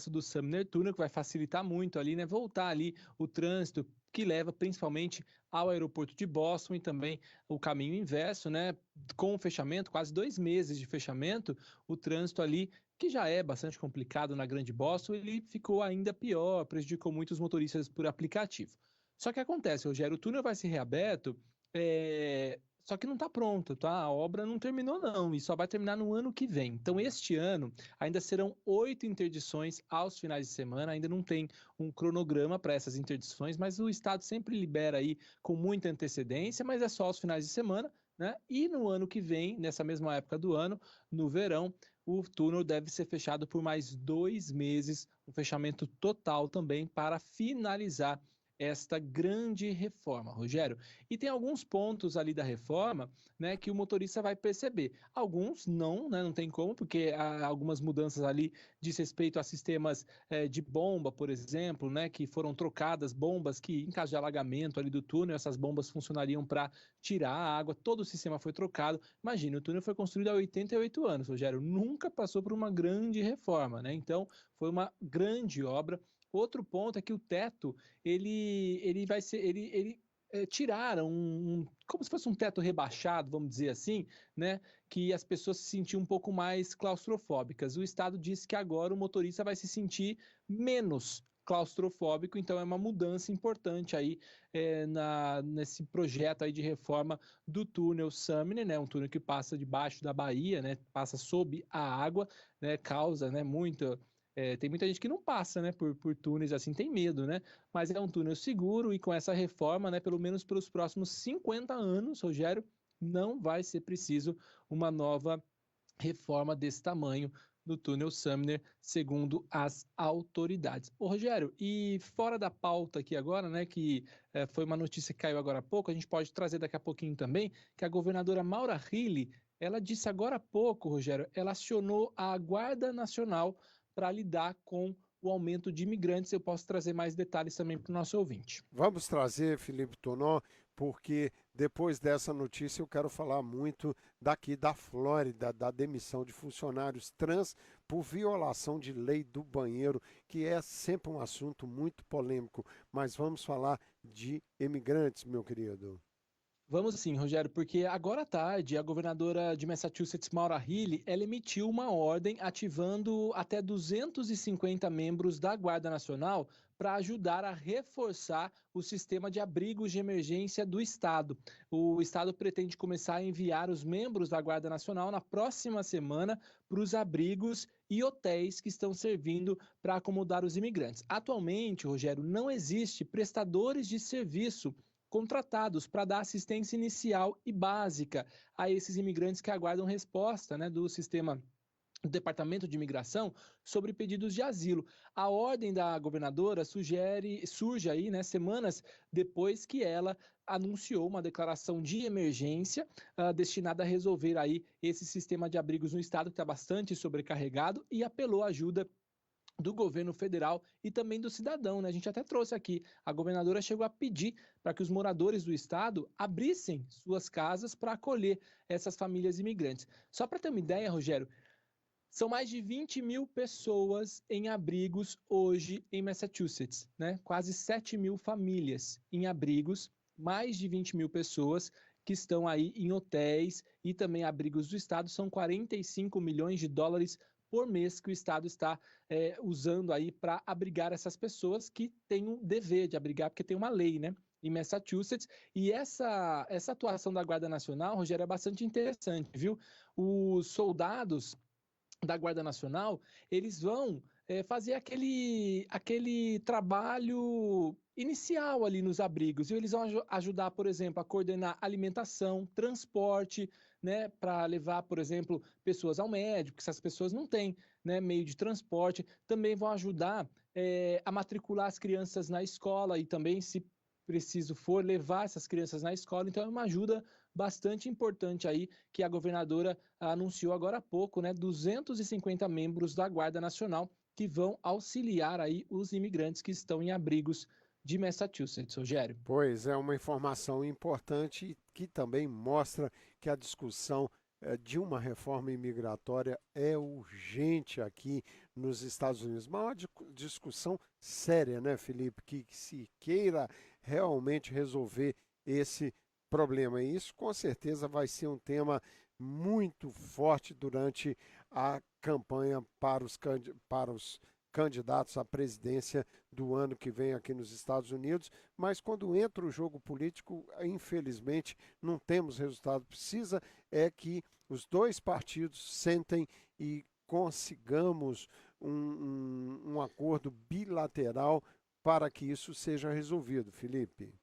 do Sumner Tunnel, que vai facilitar muito ali, né? Voltar ali o trânsito que leva principalmente ao aeroporto de Boston, e também o caminho inverso, né? Com o fechamento, quase 2 meses de fechamento, o trânsito ali, que já é bastante complicado na Grande Boston, ele ficou ainda pior, prejudicou muitos motoristas por aplicativo. Só que acontece, Rogério, o túnel vai ser reaberto, só que não está pronto, tá? A obra não terminou não, e só vai terminar no ano que vem. Então, este ano, ainda serão 8 interdições aos finais de semana, ainda não tem um cronograma para essas interdições, mas o Estado sempre libera aí com muita antecedência, mas é só aos finais de semana, né? E no ano que vem, nessa mesma época do ano, no verão, o túnel deve ser fechado por mais 2 meses, um fechamento total também para finalizar esta grande reforma, Rogério. E tem alguns pontos ali da reforma, né, que o motorista vai perceber. Alguns não, né, não tem como, porque há algumas mudanças ali diz respeito a sistemas de bomba, por exemplo, né, que foram trocadas, bombas que, em caso de alagamento ali do túnel, essas bombas funcionariam para tirar a água, todo o sistema foi trocado. Imagina, o túnel foi construído há 88 anos, Rogério, nunca passou por uma grande reforma, né? Então, foi uma grande obra. Outro ponto é que o teto, ele vai ser, tiraram como se fosse um teto rebaixado, vamos dizer assim, né? Que as pessoas se sentiam um pouco mais claustrofóbicas. O Estado disse que agora o motorista vai se sentir menos claustrofóbico, então é uma mudança importante aí nesse projeto aí de reforma do túnel Sumner, né? Um túnel que passa debaixo da Bahia, né? Passa sob a água, né? Causa, né? Tem muita gente que não passa, né, por túneis assim, tem medo, né? Mas é um túnel seguro, e com essa reforma, né, pelo menos pelos próximos 50 anos, Rogério, não vai ser preciso uma nova reforma desse tamanho do túnel Sumner, segundo as autoridades. Ô, Rogério, e fora da pauta aqui agora, né, que foi uma notícia que caiu agora há pouco, a gente pode trazer daqui a pouquinho também, que a governadora Maura Healey, ela disse agora há pouco, Rogério, ela acionou a Guarda Nacional para lidar com o aumento de imigrantes. Eu posso trazer mais detalhes também para o nosso ouvinte. Vamos trazer, Felipe Tonó, porque depois dessa notícia eu quero falar muito daqui da Flórida, da demissão de funcionários trans por violação de lei do banheiro, que é sempre um assunto muito polêmico. Mas vamos falar de imigrantes, meu querido. Vamos sim, Rogério, porque agora à tarde a governadora de Massachusetts, Maura Healey, ela emitiu uma ordem ativando até 250 membros da Guarda Nacional para ajudar a reforçar o sistema de abrigos de emergência do Estado. O Estado pretende começar a enviar os membros da Guarda Nacional na próxima semana para os abrigos e hotéis que estão servindo para acomodar os imigrantes. Atualmente, Rogério, não existe prestadores de serviço contratados para dar assistência inicial e básica a esses imigrantes que aguardam resposta, né, do sistema do Departamento de Imigração sobre pedidos de asilo. A ordem da governadora surge aí, né, semanas depois que ela anunciou uma declaração de emergência destinada a resolver aí esse sistema de abrigos no estado que está bastante sobrecarregado e apelou à ajuda do governo federal e também do cidadão, né? A gente até trouxe aqui, a governadora chegou a pedir para que os moradores do estado abrissem suas casas para acolher essas famílias imigrantes. Só para ter uma ideia, Rogério, são mais de 20 mil pessoas em abrigos hoje em Massachusetts, né? Quase 7 mil famílias em abrigos, mais de 20 mil pessoas que estão aí em hotéis e também abrigos do estado, são 45 milhões de dólares por mês que o Estado está usando aí para abrigar essas pessoas que têm um dever de abrigar, porque tem uma lei, né, em Massachusetts. E essa atuação da Guarda Nacional, Rogério, é bastante interessante, viu? Os soldados da Guarda Nacional, eles vão fazer aquele trabalho inicial ali nos abrigos. E eles vão ajudar, por exemplo, a coordenar alimentação, transporte, né, para levar, por exemplo, pessoas ao médico, que essas pessoas não têm, né, meio de transporte. Também vão ajudar a matricular as crianças na escola e também, se preciso for, levar essas crianças na escola. Então é uma ajuda bastante importante aí que a governadora anunciou agora há pouco, né, 250 membros da Guarda Nacional que vão auxiliar aí os imigrantes que estão em abrigos de Massachusetts, Rogério. Pois é, uma informação importante que também mostra que a discussão de uma reforma imigratória é urgente aqui nos Estados Unidos. Mas uma discussão séria, né, Felipe? Que se queira realmente resolver esse problema. E isso, com certeza, vai ser um tema muito forte durante a campanha para os candidatos à presidência do ano que vem aqui nos Estados Unidos, mas quando entra o jogo político, infelizmente, não temos resultado. Precisa é que os dois partidos sentem e consigamos um acordo bilateral para que isso seja resolvido, Felipe.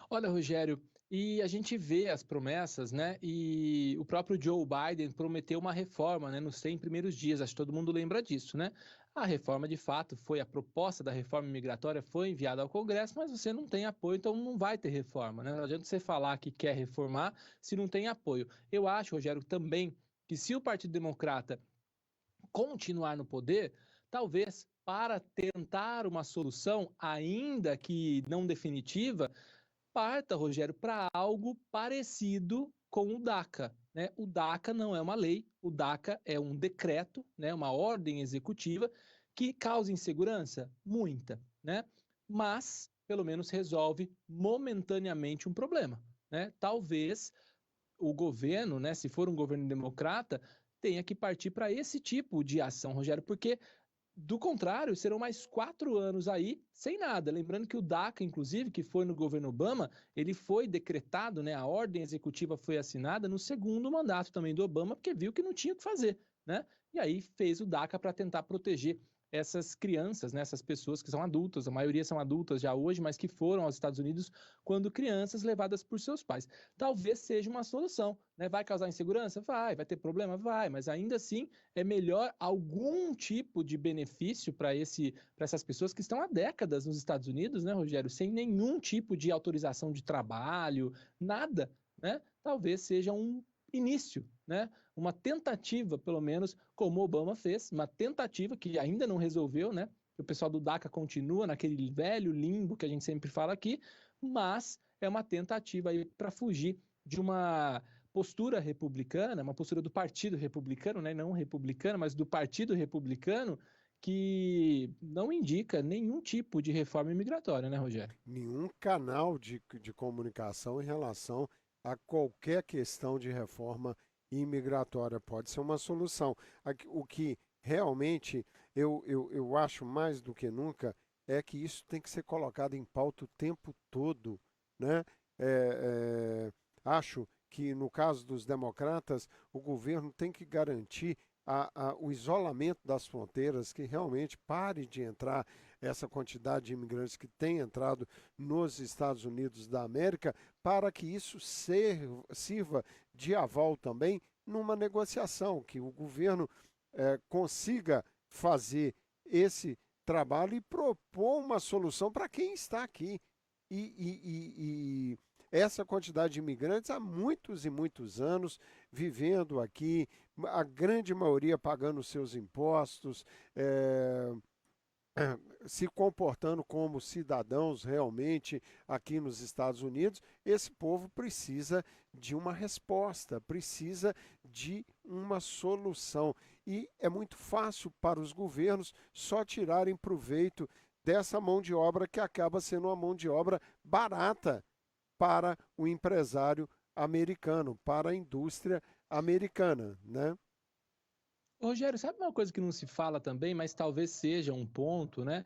Olha, Rogério, e a gente vê as promessas, né? E o próprio Joe Biden prometeu uma reforma, né, nos 100 primeiros dias. Acho que todo mundo lembra disso, né? A reforma, de fato, a proposta da reforma migratória foi enviada ao Congresso, mas você não tem apoio, então não vai ter reforma, né? Não adianta você falar que quer reformar se não tem apoio. Eu acho, Rogério, também que se o Partido Democrata continuar no poder, talvez para tentar uma solução, ainda que não definitiva, parta, Rogério, para algo parecido com o DACA, né? O DACA não é uma lei, o DACA é um decreto, né? Uma ordem executiva que causa insegurança? Muita, né? Mas, pelo menos, resolve momentaneamente um problema, né? Talvez o governo, né, se for um governo democrata, tenha que partir para esse tipo de ação, Rogério, porque do contrário, serão mais 4 anos aí sem nada. Lembrando que o DACA, inclusive, que foi no governo Obama, ele foi decretado, né? A ordem executiva foi assinada no segundo mandato também do Obama, porque viu que não tinha o que fazer, né? E aí fez o DACA para tentar proteger essas crianças, né? Essas pessoas que são adultas, a maioria são adultas já hoje, mas que foram aos Estados Unidos quando crianças levadas por seus pais. Talvez seja uma solução, né? Vai causar insegurança? Vai ter problema? Vai, mas ainda assim é melhor algum tipo de benefício para essas pessoas que estão há décadas nos Estados Unidos, né, Rogério? Sem nenhum tipo de autorização de trabalho, nada, né? Talvez seja um início, né? Uma tentativa, pelo menos, como o Obama fez, uma tentativa que ainda não resolveu, né? O pessoal do DACA continua naquele velho limbo que a gente sempre fala aqui, mas é uma tentativa aí para fugir de uma postura republicana, uma postura do Partido Republicano, né, não republicana, mas do Partido Republicano, que não indica nenhum tipo de reforma imigratória, né, Rogério? Nenhum canal de comunicação em relação a qualquer questão de reforma imigratória pode ser uma solução. O que realmente eu acho mais do que nunca é que isso tem que ser colocado em pauta o tempo todo, né? Acho que no caso dos democratas, o governo tem que garantir o isolamento das fronteiras, que realmente pare de entrar essa quantidade de imigrantes que tem entrado nos Estados Unidos da América, para que isso sirva de aval também numa negociação, que o governo consiga fazer esse trabalho e propor uma solução para quem está aqui. E essa quantidade de imigrantes há muitos e muitos anos vivendo aqui, a grande maioria pagando seus impostos, se comportando como cidadãos realmente aqui nos Estados Unidos. Esse povo precisa de uma resposta, precisa de uma solução. E é muito fácil para os governos só tirarem proveito dessa mão de obra, que acaba sendo uma mão de obra barata para o empresário americano, para a indústria americana, né? Rogério, sabe uma coisa que não se fala também, mas talvez seja um ponto, né?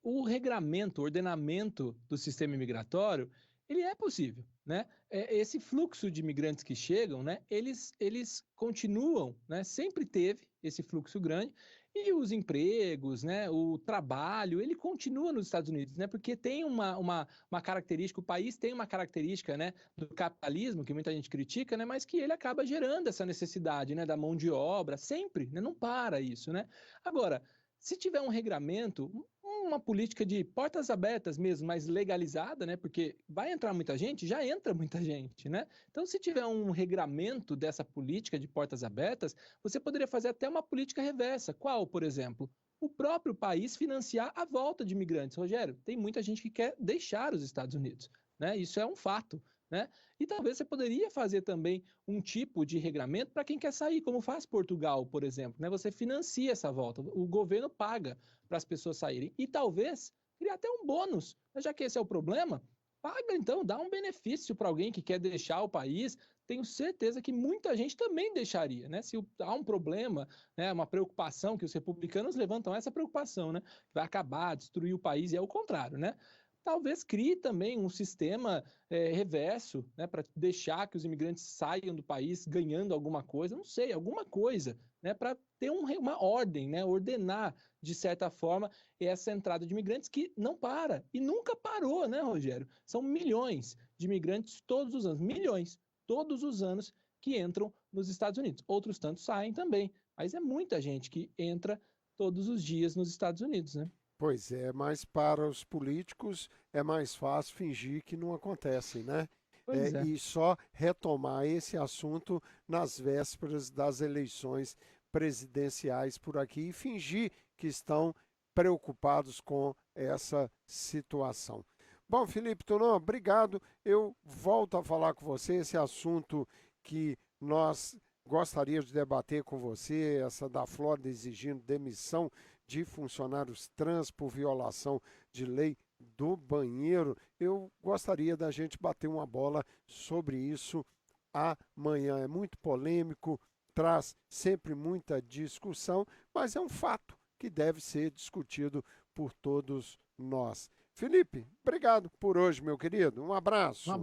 O regramento, o ordenamento do sistema imigratório, ele é possível, né? Esse fluxo de imigrantes que chegam, né? Eles continuam, né? Sempre teve esse fluxo grande, e os empregos, né? O trabalho, ele continua nos Estados Unidos, né? Porque tem uma característica, o país tem uma característica, né? Do capitalismo, que muita gente critica, né? Mas que ele acaba gerando essa necessidade, né? Da mão de obra, sempre, né? Não para isso, né? Agora, se tiver um regramento, uma política de portas abertas mesmo, mais legalizada, né? Porque vai entrar muita gente, já entra muita gente, né? Então, se tiver um regramento dessa política de portas abertas, você poderia fazer até uma política reversa. Qual, por exemplo? O próprio país financiar a volta de imigrantes. Rogério, tem muita gente que quer deixar os Estados Unidos, né? Isso é um fato, né? E talvez você poderia fazer também um tipo de regramento para quem quer sair, como faz Portugal, por exemplo, né? Você financia essa volta, o governo paga para as pessoas saírem. E talvez criar até um bônus, já que esse é o problema, paga então, dá um benefício para alguém que quer deixar o país. Tenho certeza que muita gente também deixaria, né? Se há um problema, né, uma preocupação, que os republicanos levantam essa preocupação, né? Vai acabar, destruir o país, e é o contrário, né? Talvez crie também um sistema reverso, né, para deixar que os imigrantes saiam do país ganhando alguma coisa, não sei, alguma coisa, né, para ter uma ordem, né, ordenar, de certa forma, essa entrada de imigrantes que não para, e nunca parou, né, Rogério? São milhões de imigrantes todos os anos, milhões, todos os anos que entram nos Estados Unidos. Outros tantos saem também, mas é muita gente que entra todos os dias nos Estados Unidos, né? Pois é, mas para os políticos é mais fácil fingir que não acontece, né? Pois é. E só retomar esse assunto nas vésperas das eleições presidenciais por aqui e fingir que estão preocupados com essa situação. Bom, Felipe Tonon, obrigado. Eu volto a falar com você esse assunto que nós gostaríamos de debater com você, essa da Flórida exigindo demissão de funcionários trans por violação de lei do banheiro. Eu gostaria da gente bater uma bola sobre isso amanhã. É muito polêmico, traz sempre muita discussão, mas é um fato que deve ser discutido por todos nós. Felipe, obrigado por hoje, meu querido. Um abraço. Um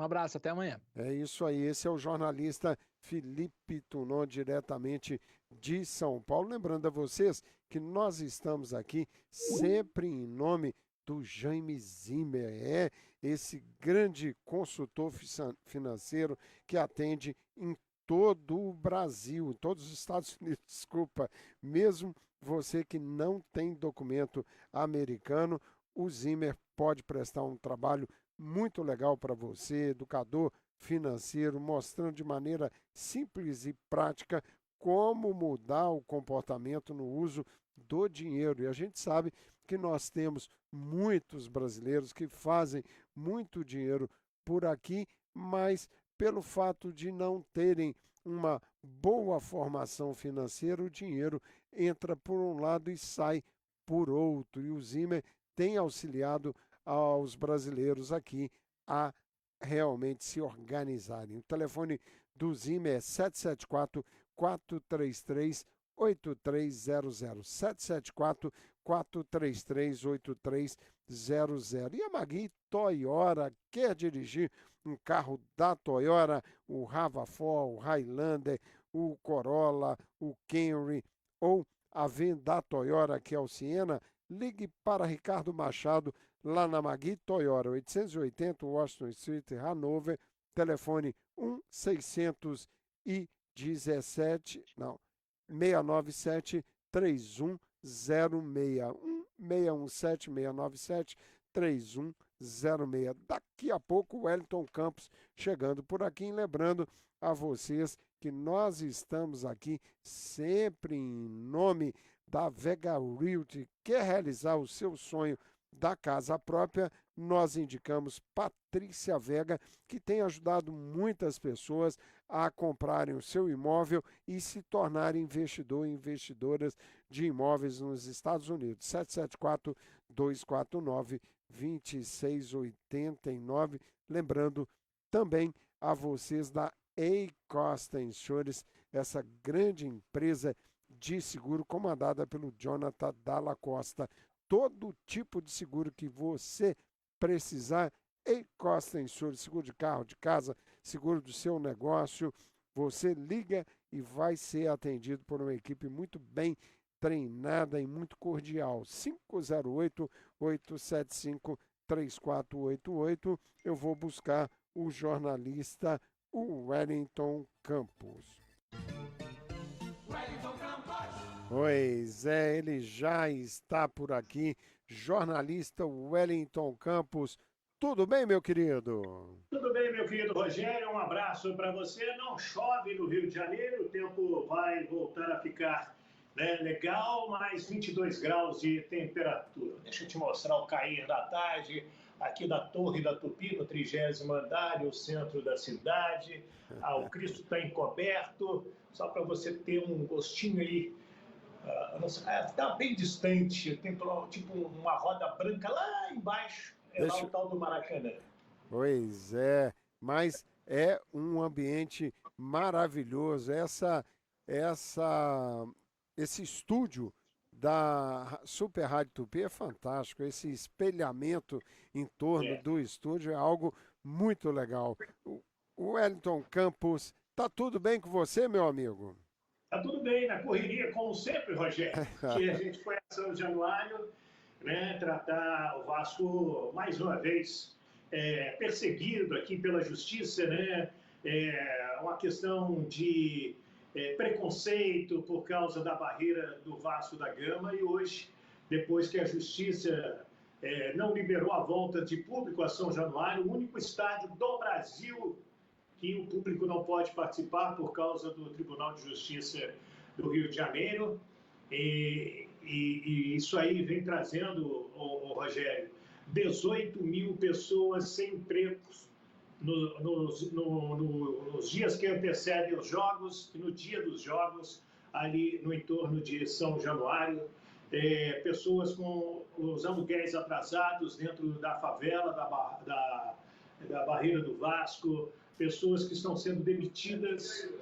abraço, até amanhã. É isso aí, esse é o jornalista Felipe Tonon, diretamente de São Paulo. Lembrando a vocês que nós estamos aqui sempre em nome do Jaime Zimmer, esse grande consultor financeiro que atende em todo o Brasil, em todos os Estados Unidos, desculpa, mesmo você que não tem documento americano, o Zimmer pode prestar um trabalho muito legal para você, educador financeiro, mostrando de maneira simples e prática como mudar o comportamento no uso do dinheiro. E a gente sabe que nós temos muitos brasileiros que fazem muito dinheiro por aqui, mas pelo fato de não terem uma boa formação financeira, o dinheiro entra por um lado e sai por outro. E o Zimmer tem auxiliado aos brasileiros aqui a realmente se organizarem. O telefone do Zimmer é 774-433-8300. 774-433-8300. E a Magui Toyota quer dirigir um carro da Toyota, o RAV4, o Highlander, o Corolla, o Camry ou a van da Toyota, que é o Siena, ligue para Ricardo Machado, lá na Magui Toyota, 880 Washington Street, Hanover, telefone 697-3106. 617-697-3106. Daqui a pouco o Wellington Campos chegando por aqui, lembrando a vocês que nós estamos aqui sempre em nome da Vega Realty. Quer realizar o seu sonho da casa própria? Nós indicamos Patrícia Vega, que tem ajudado muitas pessoas a comprarem o seu imóvel e se tornarem investidor e investidoras de imóveis nos Estados Unidos. 774-249-2689. Lembrando também a vocês da A-Costa Insurance, essa grande empresa de seguro comandada pelo Jonathan Dalla Costa. Todo tipo de seguro que você precisar, A-Costa Insurance, seguro de carro, de casa, seguro do seu negócio, você liga e vai ser atendido por uma equipe muito bem treinada e muito cordial. 508-875-3488. Eu vou buscar o jornalista, o Wellington Campos. Pois é, ele já está por aqui, jornalista Wellington Campos. Tudo bem, meu querido? Tudo bem, meu querido Rogério, um abraço para você. Não chove no Rio de Janeiro, o tempo vai voltar a ficar legal, mais 22 graus de temperatura. Deixa eu te mostrar o cair da tarde aqui da Torre da Tupi, no 30º andar, o centro da cidade. O Cristo está encoberto, só para você ter um gostinho aí. Está bem distante, tem tipo uma roda branca lá embaixo, lá o tal do Maracanã. Pois é, mas é um ambiente maravilhoso. Esse estúdio da Super Rádio Tupi é fantástico. Esse espelhamento em torno do estúdio é algo muito legal. O Wellington Campos, tá tudo bem com você, meu amigo? Tá tudo bem, na correria, como sempre, Rogério, que a gente foi a São Januário, tratar o Vasco, mais uma vez, perseguido aqui pela justiça, uma questão de preconceito por causa da barreira do Vasco da Gama, e hoje, depois que a justiça não liberou a volta de público a São Januário, o único estádio do Brasil que o público não pode participar por causa do Tribunal de Justiça do Rio de Janeiro. E isso aí vem trazendo, Rogério, 18 mil pessoas sem empregos nos dias que antecedem os jogos e no dia dos jogos, ali no entorno de São Januário. Pessoas com os aluguéis atrasados dentro da favela, da barreira do Vasco, pessoas que estão sendo demitidas,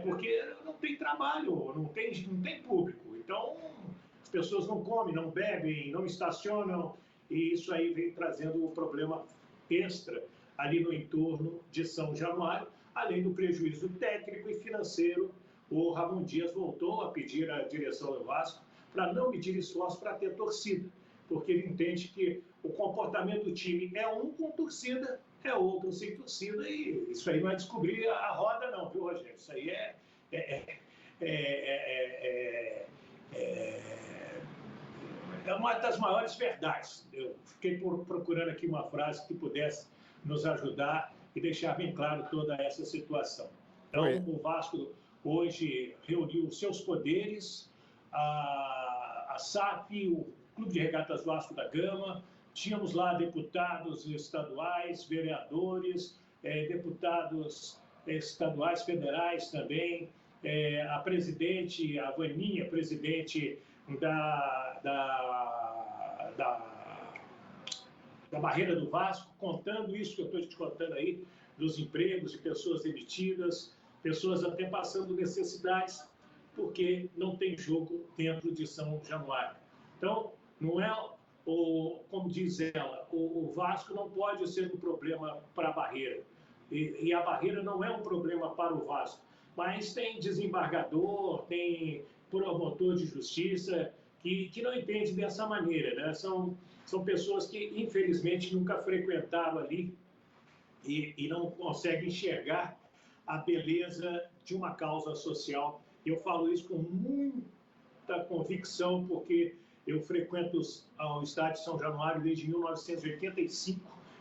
porque não tem trabalho, não tem público. Então, as pessoas não comem, não bebem, não estacionam, e isso aí vem trazendo um problema extra ali no entorno de São Januário, além do prejuízo técnico e financeiro. O Ramon Dias voltou a pedir à direção do Vasco para não medir esforços para ter torcida, porque ele entende que o comportamento do time é um com torcida, é outro sem torcida, e isso aí não é descobrir a roda não, viu, Rogério? Isso aí é uma das maiores verdades. Eu fiquei procurando aqui uma frase que pudesse nos ajudar e deixar bem claro toda essa situação. Então, o Vasco hoje reuniu seus poderes, a SAF, o Clube de Regatas Vasco da Gama. Tínhamos lá deputados estaduais, vereadores, deputados estaduais, federais também, a presidente, a Vaninha, presidente da Barreira do Vasco, contando isso que eu estou te contando aí, dos empregos de pessoas demitidas, pessoas até passando necessidades, porque não tem jogo dentro de São Januário. Então, não é, como diz ela, o Vasco não pode ser um problema para a Barreira. E a Barreira não é um problema para o Vasco. Mas tem desembargador, tem promotor de justiça que não entende dessa maneira, né? São pessoas que, infelizmente, nunca frequentaram ali e não conseguem enxergar a beleza de uma causa social. E eu falo isso com muita convicção, porque eu frequento o estádio de São Januário desde 1985,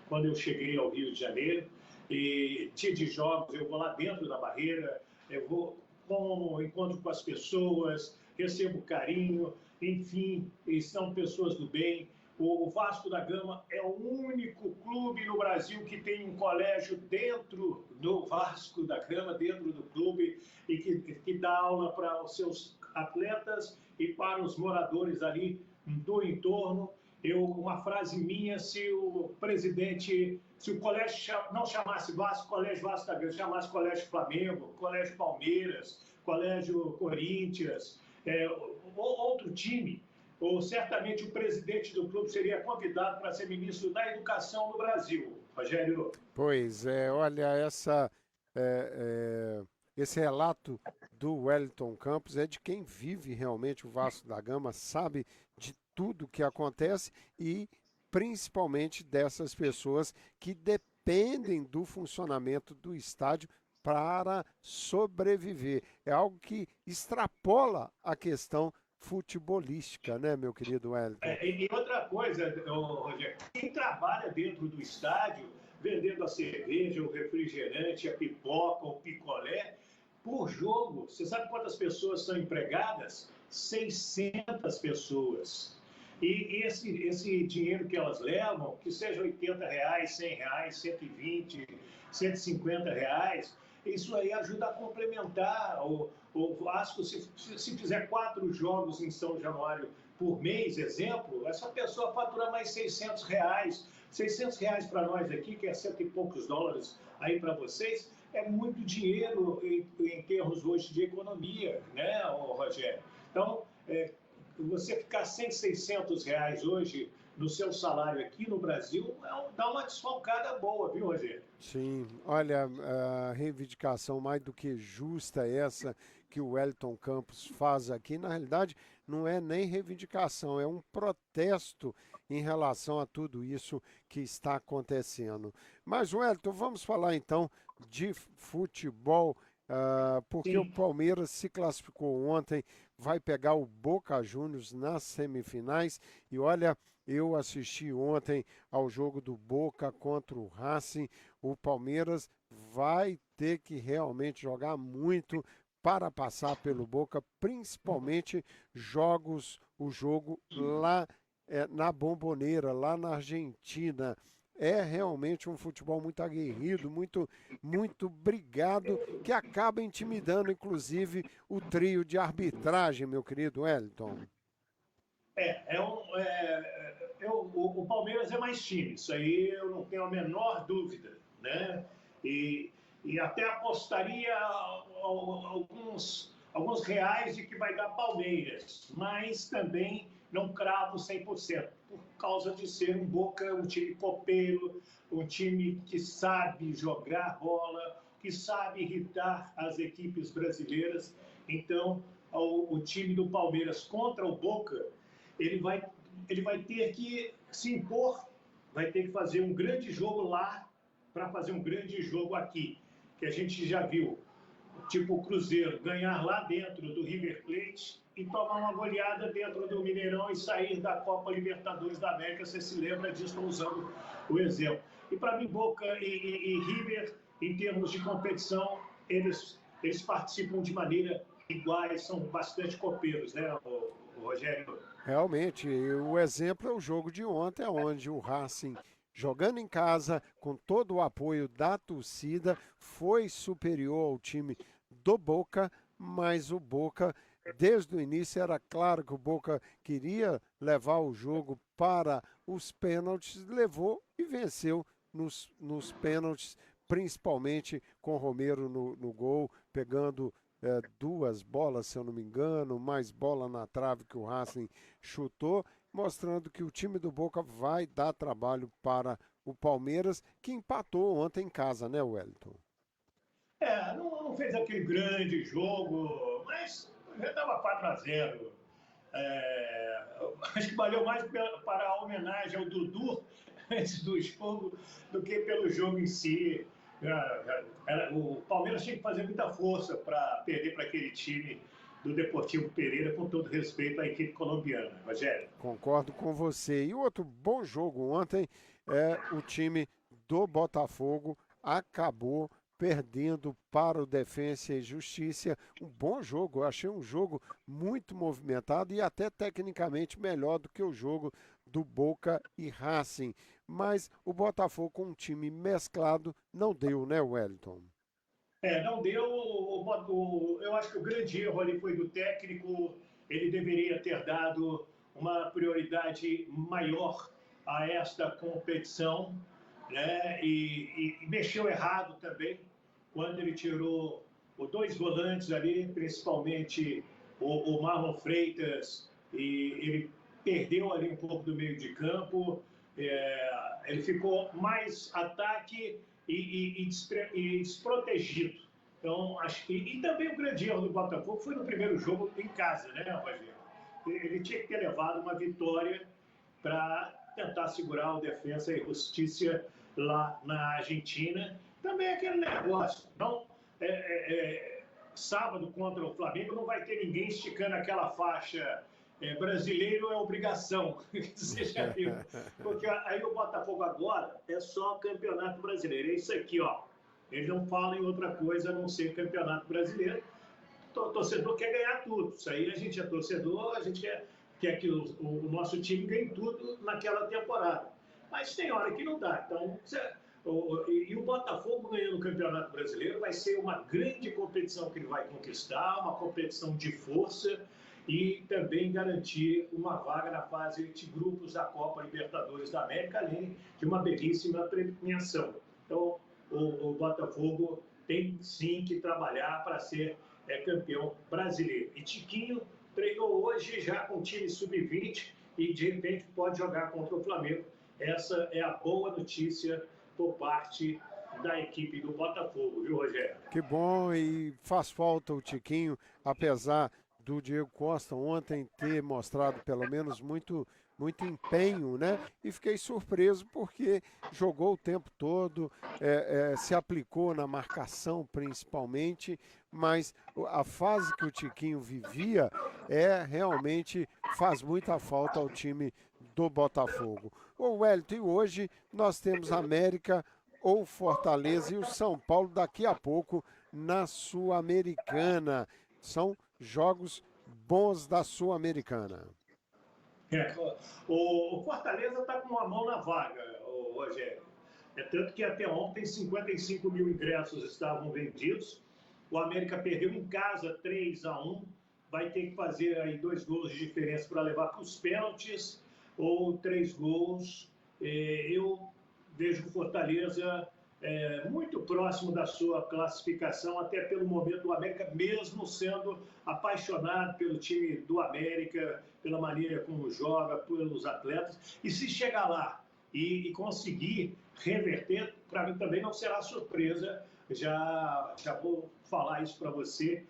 quando eu cheguei ao Rio de Janeiro. E dia de jogos, eu vou lá dentro da Barreira, eu vou encontro com as pessoas, recebo carinho, enfim, são pessoas do bem. O Vasco da Gama é o único clube no Brasil que tem um colégio dentro do Vasco da Gama, dentro do clube, e que dá aula para os seus atletas e para os moradores ali do entorno. Uma frase minha, se o colégio não chamasse Vasco, Colégio Vasco da Gama, chamasse Colégio Flamengo, Colégio Palmeiras, Colégio Corinthians, ou outro time, ou certamente o presidente do clube seria convidado para ser ministro da Educação no Brasil. Rogério. Pois é, olha, esse relato do Wellington Campos é de quem vive realmente o Vasco da Gama, sabe de tudo que acontece e principalmente dessas pessoas que dependem do funcionamento do estádio para sobreviver. É algo que extrapola a questão futebolística, né, meu querido Wellington? E outra coisa, Rogério, quem trabalha dentro do estádio, vendendo a cerveja, o refrigerante, a pipoca, o picolé, por jogo, você sabe quantas pessoas são empregadas? 600 pessoas. E esse dinheiro que elas levam, que seja R$80, R$100, R$120, R$150, isso aí ajuda a complementar. O Vasco, se fizer 4 jogos em São Januário por mês, exemplo, essa pessoa fatura mais R$600. R$600 para nós aqui, que é $100 e poucos aí para vocês, é muito dinheiro em termos hoje de economia, né, Rogério? Então, você ficar R$100, R$600 hoje no seu salário aqui no Brasil, dá uma desfalcada boa, viu, Rogério? Sim, olha, a reivindicação mais do que justa essa que o Wellington Campos faz aqui, na realidade, não é nem reivindicação, é um protesto em relação a tudo isso que está acontecendo. Mas, Wellington, vamos falar então de futebol, porque Sim. O Palmeiras se classificou ontem, vai pegar o Boca Juniors nas semifinais, e olha, eu assisti ontem ao jogo do Boca contra o Racing. O Palmeiras vai ter que realmente jogar muito para passar pelo Boca, principalmente o jogo lá na Bombonera, lá na Argentina. É realmente um futebol muito aguerrido, muito, muito brigado, que acaba intimidando, inclusive, o trio de arbitragem, meu querido Wellington. O Palmeiras é mais time, isso aí eu não tenho a menor dúvida, né? E até apostaria alguns reais de que vai dar Palmeiras, mas também não cravo 100%, por causa de ser um Boca, um time copeiro, um time que sabe jogar bola, que sabe irritar as equipes brasileiras. Então, o time do Palmeiras contra o Boca, ele vai ter que se impor, vai ter que fazer um grande jogo lá para fazer um grande jogo aqui, que a gente já viu, tipo o Cruzeiro, ganhar lá dentro do River Plate e tomar uma goleada dentro do Mineirão e sair da Copa Libertadores da América. Você se lembra disso, estou usando o exemplo. E para mim, Boca e River, em termos de competição, eles participam de maneira iguais, são bastante copeiros, né, o Rogério? Realmente, o exemplo é o jogo de ontem, onde o Racing jogando em casa, com todo o apoio da torcida, foi superior ao time do Boca, mas o Boca, desde o início, era claro que o Boca queria levar o jogo para os pênaltis, levou e venceu nos pênaltis, principalmente com o Romero no gol, pegando 2 bolas, se eu não me engano, mais bola na trave que o Racing chutou, mostrando que o time do Boca vai dar trabalho para o Palmeiras, que empatou ontem em casa, né, Wellington? Não fez aquele grande jogo, mas já estava 4-0. Acho que valeu mais para a homenagem ao Dudu antes do jogo do que pelo jogo em si. O Palmeiras tinha que fazer muita força para perder para aquele time do Deportivo Pereira, com todo respeito à equipe colombiana. Rogério. Concordo com você. E outro bom jogo ontem o time do Botafogo acabou perdendo para o Defensa e Justiça. Um bom jogo, eu achei um jogo muito movimentado e até tecnicamente melhor do que o jogo do Boca e Racing. Mas o Botafogo com um time mesclado não deu, né, Wellington? Não deu. Eu acho que o grande erro ali foi do técnico. Ele deveria ter dado uma prioridade maior a esta competição, né? E mexeu errado também quando ele tirou os 2 volantes ali, principalmente o Marlon Freitas, e ele perdeu ali um pouco do meio de campo. Ele ficou mais ataque e desprotegido. Então, acho que. E também o grande erro do Botafogo foi no primeiro jogo em casa, né, Rogério? Ele tinha que ter levado uma vitória para tentar segurar o Defensa e Justiça lá na Argentina. Também aquele negócio. Não, sábado contra o Flamengo não vai ter ninguém esticando aquela faixa. Brasileiro é obrigação, você já viu. Porque aí o Botafogo agora é só campeonato brasileiro. É isso aqui, ó. Ele não fala em outra coisa a não ser campeonato brasileiro. O torcedor quer ganhar tudo. Isso aí a gente é torcedor, a gente quer que o nosso time ganhe tudo naquela temporada. Mas tem hora que não dá. Então, e o Botafogo ganhando o Campeonato Brasileiro vai ser uma grande competição que ele vai conquistar, uma competição de força e também garantir uma vaga na fase de grupos da Copa Libertadores da América, além de uma belíssima premiação. Então, o Botafogo tem sim que trabalhar para ser campeão brasileiro. E Tiquinho treinou hoje já com o time sub-20 e de repente pode jogar contra o Flamengo. Essa é a boa notícia por parte da equipe do Botafogo, viu, Rogério? Que bom, e faz falta o Tiquinho, apesar do Diego Costa ontem ter mostrado pelo menos muito empenho, né? E fiquei surpreso porque jogou o tempo todo, se aplicou na marcação principalmente, mas a fase que o Tiquinho vivia realmente faz muita falta ao time do Botafogo. Ô Wellington, e hoje nós temos América ou Fortaleza e o São Paulo daqui a pouco na Sul-Americana. São jogos bons da Sul-Americana. O Fortaleza está com uma mão na vaga, Rogério. Tanto que até ontem 55 mil ingressos estavam vendidos. O América perdeu em casa 3-1. Vai ter que fazer aí 2 gols de diferença para levar para os pênaltis ou 3 gols. Eu vejo o Fortaleza muito próximo da sua classificação, até pelo momento do América, mesmo sendo apaixonado pelo time do América, pela maneira como joga, pelos atletas. E se chegar lá e conseguir reverter, para mim também não será surpresa, já vou falar isso para você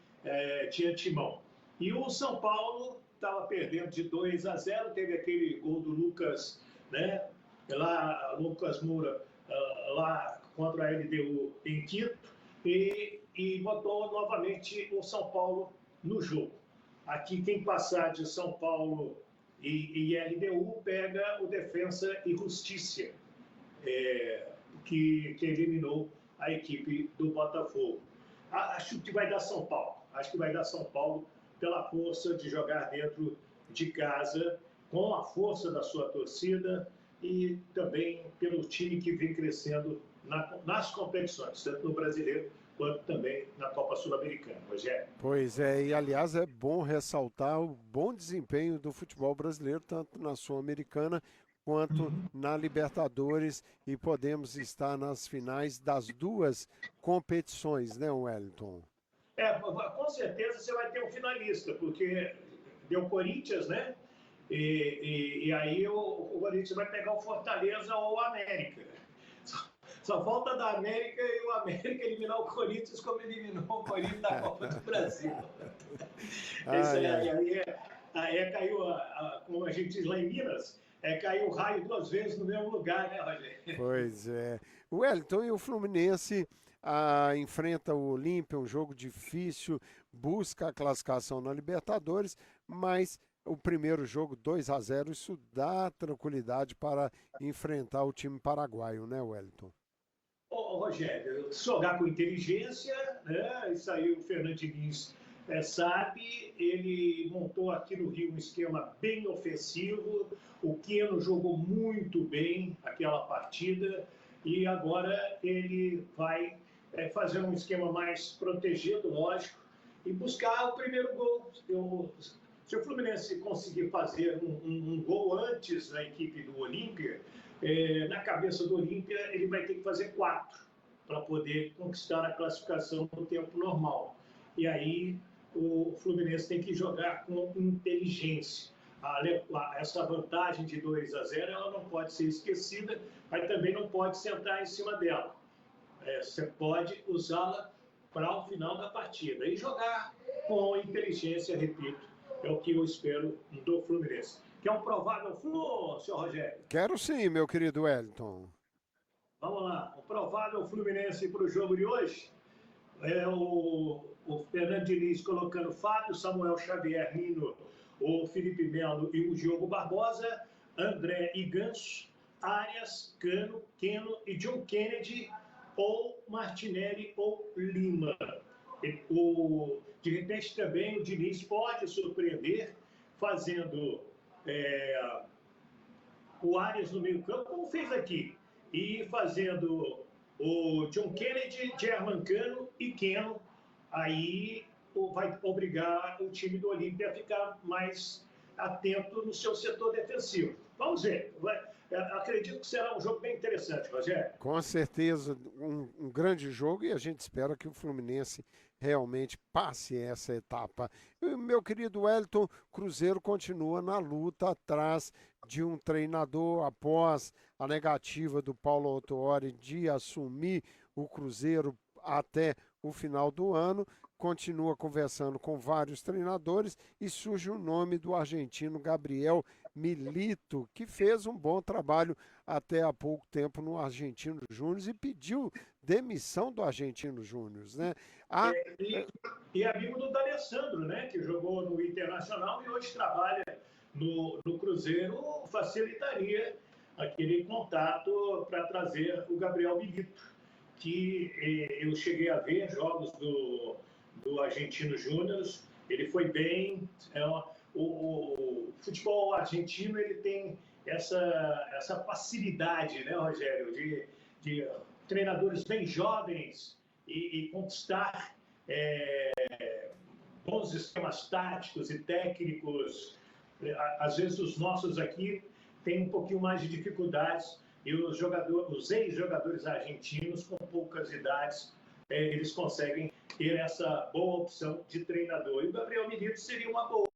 de antemão. E o São Paulo estava perdendo de 2-0, teve aquele gol do Lucas, né? Lucas Moura, lá contra a LDU em quinto, e botou novamente o São Paulo no jogo. Aqui, quem passar de São Paulo e LDU pega o Defensa e Justiça, que eliminou a equipe do Botafogo. Acho que vai dar São Paulo. Acho que vai dar São Paulo pela força de jogar dentro de casa, com a força da sua torcida e também pelo time que vem crescendo nas competições, tanto no Brasileiro quanto também na Copa Sul-Americana. Rogério. Pois é, e aliás é bom ressaltar o bom desempenho do futebol brasileiro, tanto na Sul-Americana quanto na Libertadores, e podemos estar nas finais das duas competições, né, Wellington? Com certeza você vai ter um finalista, porque deu Corinthians, né? E aí o Corinthians vai pegar o Fortaleza ou o América. Só falta da América e o América eliminar o Corinthians como eliminou o Corinthians da Copa do Brasil. Aí caiu, como a gente diz lá em Minas, caiu o raio 2 vezes no mesmo lugar, né, Rogério? Pois é. O Wellington, e o Fluminense enfrenta o Olímpia, um jogo difícil, busca a classificação na Libertadores, mas o primeiro jogo 2-0, isso dá tranquilidade para enfrentar o time paraguaio, né, Wellington? Rogério, jogar com inteligência, né? Isso aí o Fernando Diniz sabe. Ele montou aqui no Rio um esquema bem ofensivo. O Keno jogou muito bem aquela partida e agora ele vai fazer um esquema mais protegido, lógico, e buscar o primeiro gol. Se o Fluminense conseguir fazer um gol antes da equipe do Olímpia, na cabeça do Olímpia ele vai ter que fazer 4 para poder conquistar a classificação no tempo normal. E aí o Fluminense tem que jogar com inteligência. Essa vantagem de 2-0 ela não pode ser esquecida, mas também não pode sentar em cima dela. Você pode usá-la para o final da partida e jogar com inteligência, repito, é o que eu espero do Fluminense. Quer um provável Flu, senhor Rogério? Quero sim, meu querido Wellington. Vamos lá, o provável Fluminense para o jogo de hoje é o Fernando Diniz colocando Fábio, Samuel Xavier, Nino, o Felipe Melo e o Diogo Barbosa, André e Ganso, Arias, Cano, Keno e John Kennedy, ou Martinelli ou Lima. De repente também o Diniz pode surpreender fazendo o Arias no meio campo, como fez aqui, e fazendo o John Kennedy, German Cano e Keno. Aí vai obrigar o time do Olímpia a ficar mais atento no seu setor defensivo. Vamos ver. Acredito que será um jogo bem interessante, Rogério. Com certeza, um grande jogo, e a gente espera que o Fluminense realmente passe essa etapa. E, meu querido Wellington, Cruzeiro continua na luta atrás de um treinador após a negativa do Paulo Autuori de assumir o Cruzeiro até o final do ano. Continua conversando com vários treinadores e surge o nome do argentino Gabriel Milito, que fez um bom trabalho até há pouco tempo no Argentino Júnior e pediu demissão do Argentino Júnior, né? E amigo do D'Alessandro, né? Que jogou no Internacional e hoje trabalha no Cruzeiro, facilitaria aquele contato para trazer o Gabriel Milito, que eu cheguei a ver jogos do Argentino Júnior. Ele foi bem. O futebol argentino ele tem essa facilidade, né, Rogério, de treinadores bem jovens e conquistar bons esquemas táticos e técnicos. Às vezes os nossos aqui têm um pouquinho mais de dificuldades e os ex-jogadores argentinos com poucas idades, eles conseguem ter essa boa opção de treinador. E o Gabriel Milito seria uma boa.